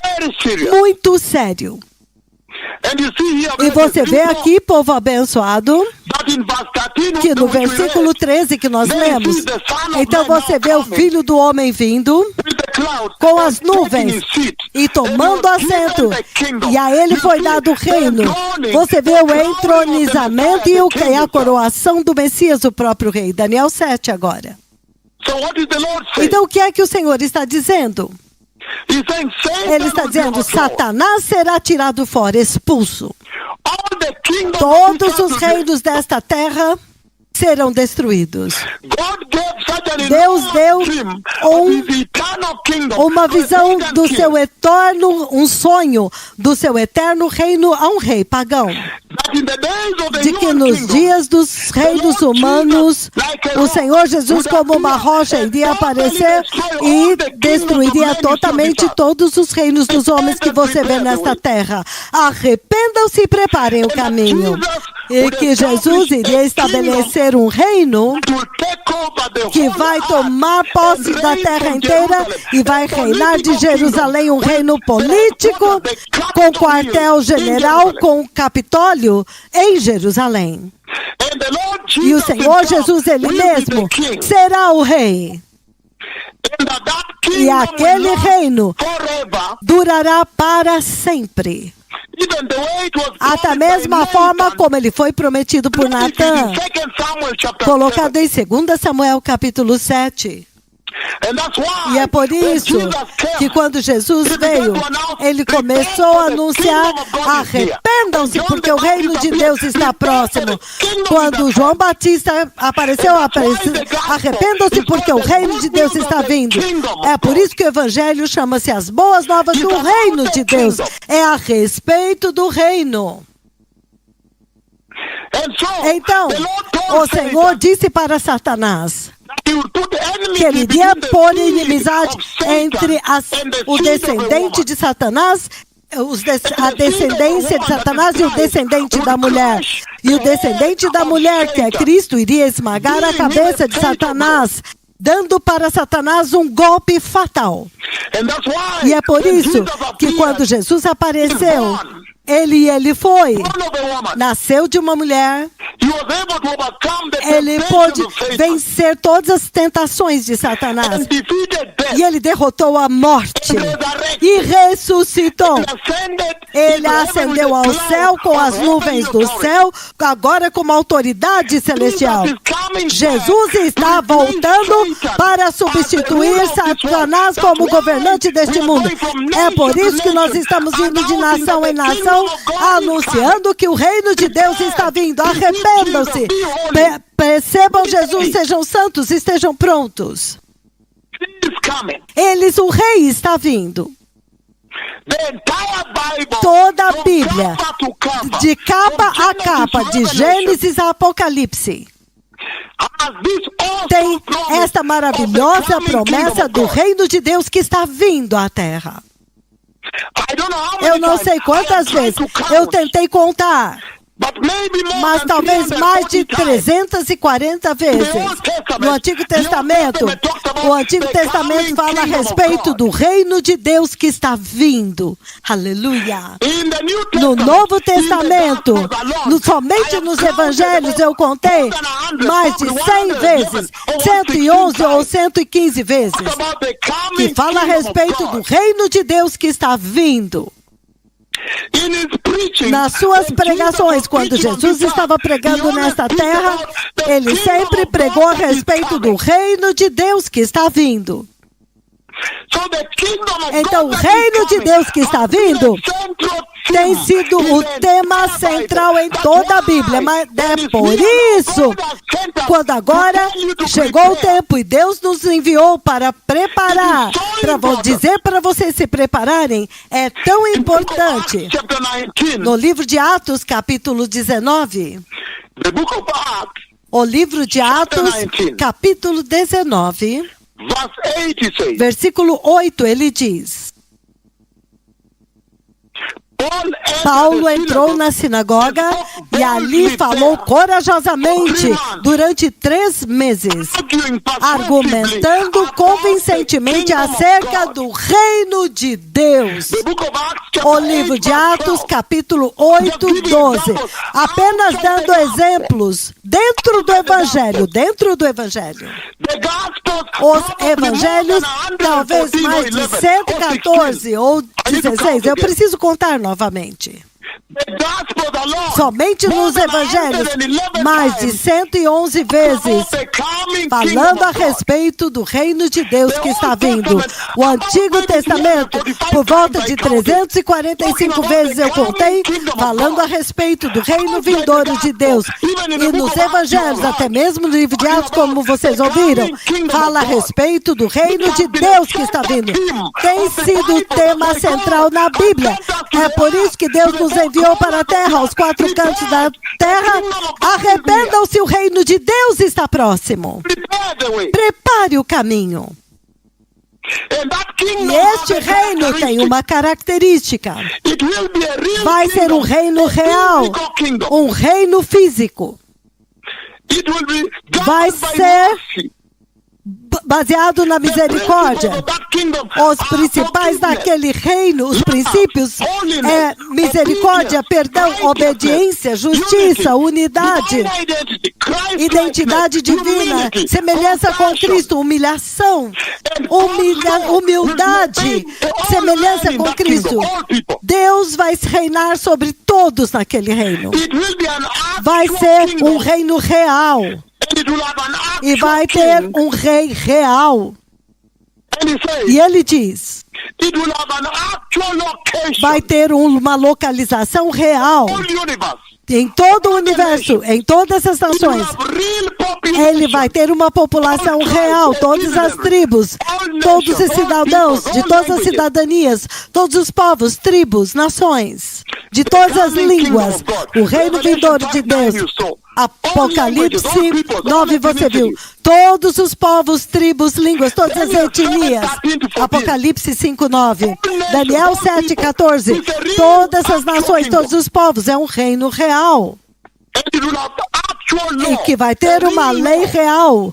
Very serious. Muito sério. And you see here, E você vê aqui, povo abençoado, that in verse 13, que no versículo 13 que nós lemos, então você vê o Filho do Homem vindo with the clouds, com as taking nuvens his seat, e tomando and was given assento, the kingdom. e a ele foi dado o reino. Você vê o entronizamento e a coroação do Messias, o próprio rei. Daniel 7 agora. So what is the Lord saying? Então o que é que o Senhor está dizendo? He's saying, Satan Ele está will be dizendo, overthrown. Satanás será tirado fora, expulso. All the kingdoms Todos of this os earth reinos desta terra serão destruídos. God gave such an Deus deu enormous dream um- of his eternal kingdom Uma to a visão pagan do king. seu eterno, um sonho do seu eterno reino a um rei pagão. That in the days of the De que human nos kingdom, dias dos reinos humanos, o Senhor Jesus, como uma rocha, iria aparecer e destruiria totalmente todos os reinos dos homens que você vê nesta terra. Arrependam-se e preparem o caminho. E que Jesus iria estabelecer um reino to take over the que whole vai earth tomar posse and da reign terra from inteira Jerusalem. e vai reinar de Jerusalém um reino político com quartel-general, com o Capitólio em Jerusalém. And the Lord E o Jesus Senhor himself Jesus, Ele will be mesmo, the king. será o rei. And that E kingdom aquele will last reino forever, durará para sempre. even the way it was Até a promised by mesma forma Nathan. como ele foi prometido por That is Natã, in 2 Samuel chapter 7. colocado em 2 Samuel capítulo 7. And that's why E é por when isso Jesus came, que quando Jesus veio, ele começou a anunciar, arrependam-se porque o reino de Deus está próximo. Quando João Batista apareceu, arrependam-se porque o reino de Deus está vindo. É por isso que o evangelho chama-se as boas novas do reino de Deus. É a respeito do reino. And so, Então, the Lord o told Senhor Satan disse para Satanás that he would put enmity que ele between iria the pôr seed inimizade of Satan entre and the o seed of a descendente woman. de Satanás, a descendência de Satanás e o descendente da mulher. E o descendente da mulher, que é Cristo, iria esmagar a cabeça de Satanás, dando para Satanás um golpe fatal. And that's why E é por when isso Jesus que appeared, quando Jesus apareceu, ele foi, born of a woman, nasceu de uma mulher, he was able to overcome the ele temptations pôde of Satan vencer todas as tentações de Satanás. and defeated death E ele derrotou a morte and resurrected. e ressuscitou. He ascended Ele into heaven ascendeu with ao the céu cloud com as of heavenly nuvens do authority. céu, agora com uma autoridade celestial. Jesus is coming Jesus back está to replace voltando Satan para as the substituir ruler of this Satanás world. como That's governante why deste we are mundo. going from É por nation isso to que nós nation, estamos indo de announcing nação that em the nação, kingdom of God is anunciando que o reino de Deus está vindo. Arrependam-se, percebam Jesus, sejam santos, estejam prontos. He is coming. O rei está vindo. The entire Bible, Toda a from Bíblia, cover to cover, de capa from a Genesis capa, to de Revelation, Gênesis a Apocalipse, has this awesome tem promise esta of maravilhosa the coming promessa kingdom of do God. reino de Deus que está vindo à terra. I don't know how many Eu não times sei I quantas have tried vezes to count, eu tentei contar, but maybe more mas than talvez mais de 340 times. 340 vezes. No Antigo Testamento, o Antigo Testamento fala a respeito do reino de Deus que está vindo. Aleluia. In the New No Testament, Novo in the Testamento, Gospels alone, somente I have nos counted Evangelhos eu contei more than 100, mais de 100 vezes, 111 ou 115 vezes, about the coming que fala a kingdom of respeito do God. reino de Deus que está vindo. In his preaching, Nas suas when pregações, Jesus quando was preaching on Jesus this estava earth, pregando he always nesta preached terra, about the ele kingdom sempre of pregou a God is respeito do coming. reino de Deus que está vindo. So the kingdom of Então, God o that is reino de coming Deus que está has been vindo a central tem sido o tema central em toda a Bíblia. Mas é por isso, quando agora chegou o tempo e Deus nos enviou para preparar, para dizer para vocês se prepararem, é tão importante. No livro de Atos, capítulo 19, The book of Acts, o livro de Atos, capítulo 19, verse 8 says, versículo 8, ele diz: Paulo entrou na sinagoga e ali falou corajosamente durante 3 meses, argumentando convincentemente acerca do reino de Deus. O livro de Atos, capítulo 8, 12. Apenas dando exemplos dentro do Evangelho. Os Evangelhos, talvez mais de 114 ou 16. Eu preciso contar novamente. Somente nos Evangelhos, mais de 111 vezes, falando a respeito do reino de Deus que está vindo. O Antigo Testamento, por volta de 345 vezes eu contei, falando a respeito do reino vindouro de Deus. E nos Evangelhos, até mesmo no livro de Atos, como vocês ouviram, fala a respeito do reino de Deus que está vindo. Tem sido o tema central na Bíblia. É por isso que Deus nos enviou para a terra, aos 4 cantos da terra. Arrependam-se, o reino de Deus está próximo. Prepare o caminho. E este reino tem uma característica. Vai ser um reino real, um reino físico. Vai ser baseado na misericórdia. Os principais daquele reino, os princípios, é misericórdia, perdão, obediência, justiça, unidade, identidade divina, semelhança com Cristo, humilhação, humildade, semelhança com Cristo. Deus vai reinar sobre todos naquele reino. Vai ser um reino real. E vai ter um rei real. E ele diz, vai ter uma localização real em todo o universo, em todas as nações. Ele vai ter uma população real, todas as tribos, todos os cidadãos, de todas as cidadanias, todos os povos, tribos, nações, de todas as línguas. O reino vindouro de Deus. Apocalipse 9, você viu. Todos os povos, tribos, línguas, todas as etnias. Apocalipse 5, 9. Daniel 7, 14. Todas as nações, todos os povos. É um reino real. E que vai ter uma lei real.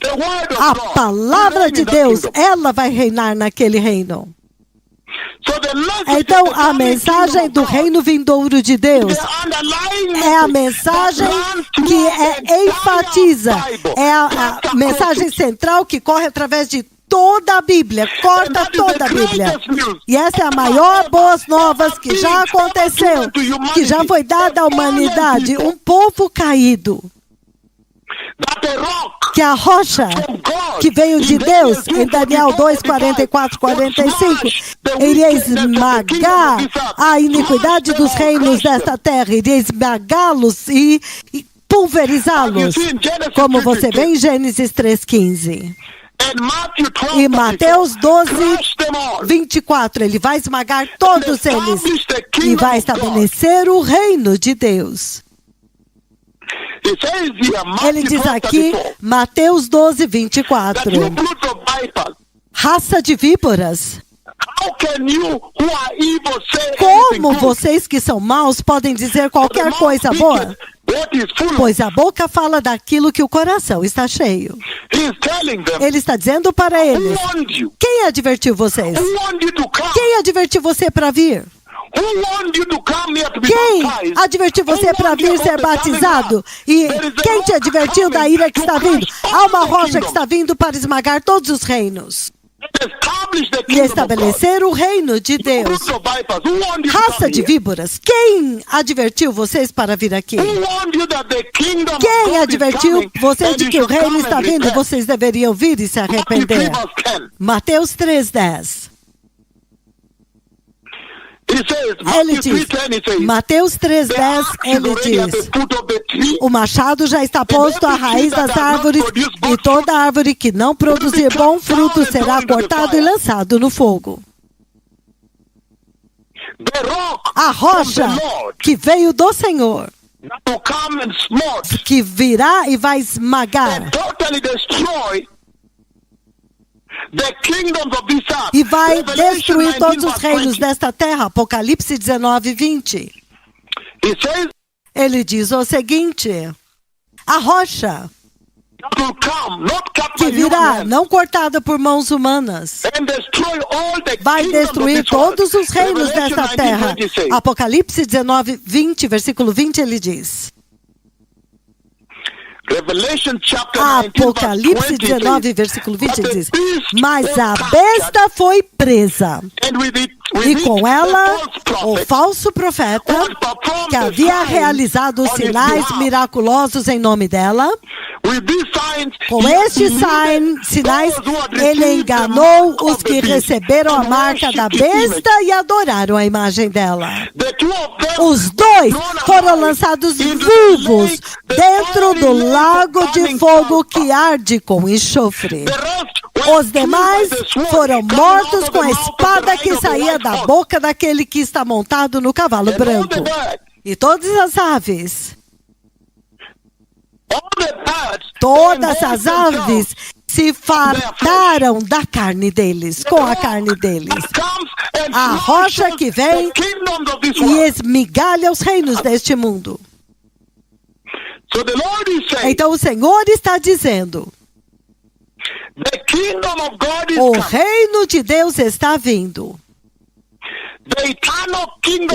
A palavra de Deus, ela vai reinar naquele reino. Então, a mensagem do reino vindouro de Deus é a mensagem que enfatiza, é a mensagem central que corre através de toda a Bíblia, corta toda a Bíblia. E essa é a maior boas novas que já aconteceu, que já foi dada à humanidade, um povo caído. Que a rocha que veio de Deus, em Daniel 2, 44, 45, iria esmagar a iniquidade dos reinos desta terra, iria esmagá-los e pulverizá-los, como você vê em Gênesis 3:15. E Mateus 12, 24, ele vai esmagar todos eles e vai estabelecer o reino de Deus. Ele diz aqui, Mateus 12, 24, raça de víboras, como vocês que são maus podem dizer qualquer coisa boa? Pois a boca fala daquilo que o coração está cheio. Ele está dizendo para eles, quem advertiu vocês? Quem advertiu você para vir? Quem advertiu você para vir ser batizado? E quem te advertiu da ira que está vindo? Há uma rocha que está vindo para esmagar todos os reinos e estabelecer o reino de Deus. Raça de víboras, quem advertiu vocês para vir aqui? Quem advertiu vocês de que o reino está vindo e vocês deveriam vir e se arrepender? Mateus 3:10. Ele diz, Mateus 3:10, ele diz, o machado já está posto à raiz das árvores, e toda árvore que não produzir bom fruto será cortado e lançado no fogo. A rocha que veio do Senhor, que virá e vai esmagar e vai destruir todos os reinos desta terra. Apocalipse 19:20. Ele diz o seguinte: a rocha que virá, não cortada por mãos humanas, vai destruir todos os reinos desta terra. Apocalipse 19:20, versículo 20, ele diz. Apocalipse 19, versículo 20, ele diz, mas a besta foi presa, e com ela o falso profeta, que havia realizado sinais miraculosos em nome dela. Com estes sinais, ele enganou os que receberam a marca da besta e adoraram a imagem dela. Os dois foram lançados vivos dentro do lago de fogo que arde com enxofre. Os demais foram mortos com a espada que saía da boca daquele que está montado no cavalo branco. E todas as aves, todas as aves se fartaram da carne deles, com a carne deles. A rocha que vem e esmigalha os reinos deste mundo. Então o Senhor está dizendo, o reino de Deus está vindo.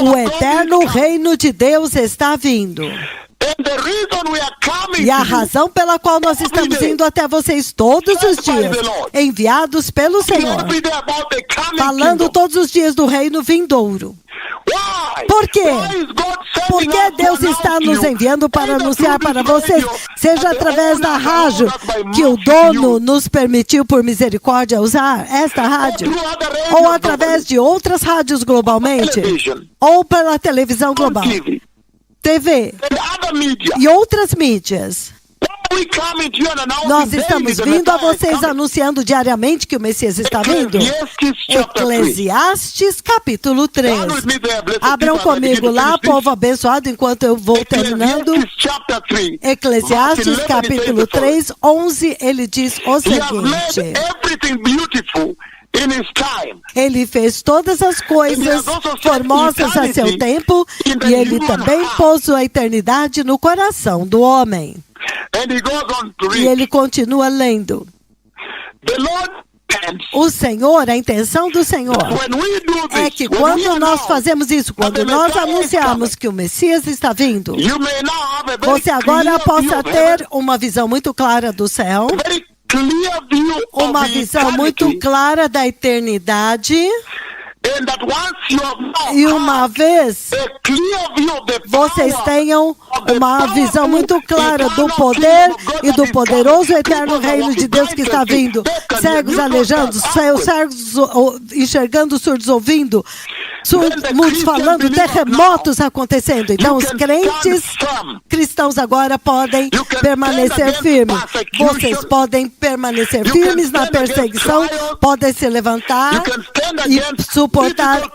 O eterno reino de Deus está vindo. E a razão pela qual nós estamos indo até vocês todos os dias, enviados pelo Senhor, falando todos os dias do reino vindouro. Por quê? Porque Deus está nos enviando para anunciar para vocês, seja através da rádio que o dono nos permitiu por misericórdia usar, esta rádio, ou através de outras rádios globalmente, ou pela televisão global, TV e outras mídias. Nós estamos vindo a vocês anunciando diariamente que o Messias está vindo. Eclesiastes capítulo 3. Abram comigo lá, povo abençoado, enquanto eu vou terminando. Eclesiastes capítulo 3, 11, ele diz o seguinte: ele fez todas as coisas formosas a seu tempo, e ele também pôs a eternidade no coração do homem. E ele continua lendo. O Senhor, a intenção do Senhor é que quando nós fazemos isso, quando nós anunciarmos que o Messias está vindo, você agora possa ter uma visão muito clara do céu, uma visão muito clara da eternidade, e uma vez vocês tenham uma visão muito clara do poder e do poderoso eterno reino de Deus que está vindo. Cegos aleijando, cegos enxergando, surdos ouvindo, muitos falando, terremotos acontecendo. Então os crentes cristãos agora podem permanecer firmes. Vocês podem permanecer firmes na perseguição, podem se levantar e suportar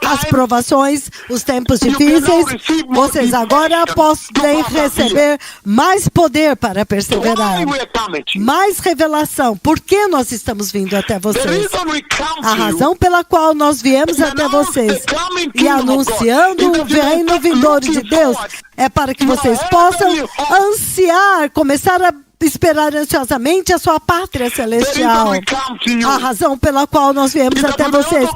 as provações, os tempos difíceis. Vocês agora podem receber mais poder para perseverar, mais revelação. Por que nós estamos vindo até vocês? A razão pela qual nós viemos até vocês e anunciando o reino vindouro de Deus é para que vocês possam ansiar, começar a esperar ansiosamente a sua pátria celestial. A razão pela qual nós viemos até vocês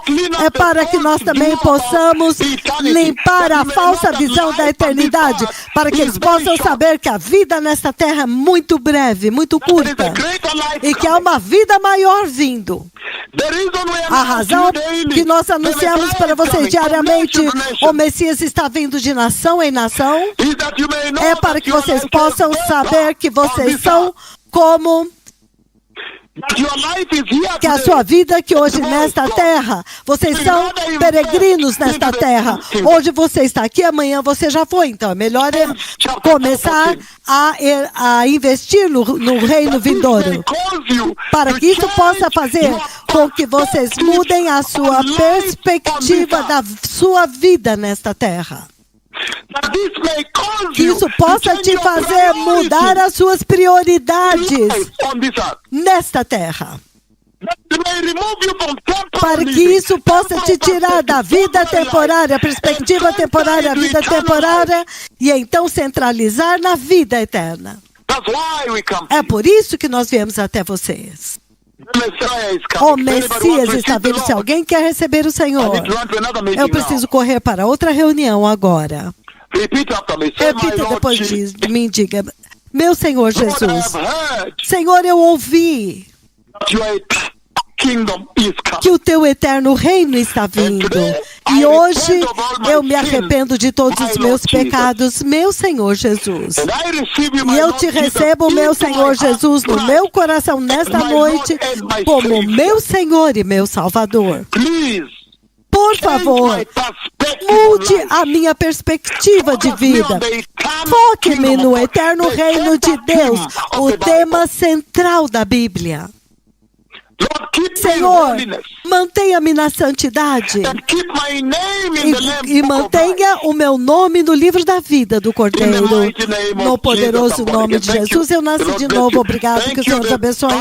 é para que nós também possamos limpar a falsa visão da eternidade, para que eles possam saber que a vida nesta terra é muito breve, muito curta, e que há uma vida maior vindo. A razão que nós anunciamos para vocês diariamente, o Messias está vindo de nação em nação, é para que vocês possam saber que vocês são como Your life is here que a sua vida que hoje nesta terra, vocês são peregrinos nesta terra. Hoje você está aqui, amanhã você já foi. Então é melhor começar a investir no reino vindouro, para que isso possa fazer com que vocês mudem a sua perspectiva da sua vida nesta terra. Que isso possa te fazer mudar as suas prioridades nesta terra. Para que isso possa te tirar da vida temporária, perspectiva temporária, vida temporária, e então centralizar na vida eterna. É por isso que nós viemos até vocês. O Messias está vindo. Se alguém quer receber o Senhor, eu preciso correr para outra reunião agora. Repita depois de mim, diga: meu Senhor Jesus, Senhor, eu ouvi que o teu eterno reino está vindo. E hoje eu me arrependo de todos os meus pecados, meu Senhor Jesus. E eu te recebo, meu Senhor Jesus, no meu coração nesta noite, como meu Senhor e meu Salvador. Por favor, mude a minha perspectiva de vida. Foque-me no eterno reino de Deus, o tema central da Bíblia. Senhor, mantenha-me na santidade e mantenha o meu nome no livro da vida do Cordeiro. No poderoso nome de Jesus, eu nasci de novo. Obrigado, que o Senhor te abençoe.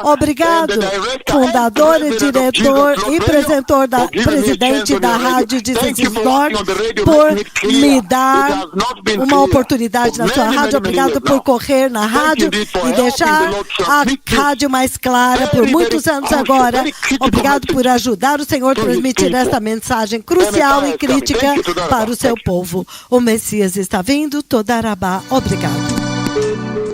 Obrigado, fundador e diretor e presidente da Rádio Jesus Norte, por me dar uma oportunidade na sua rádio. Obrigado por correr na rádio e deixar a rádio mais clara por muitos anos agora. Obrigado por ajudar o Senhor a transmitir esta mensagem crucial e crítica para o seu povo. O Messias está vindo. Todarabá. Obrigado.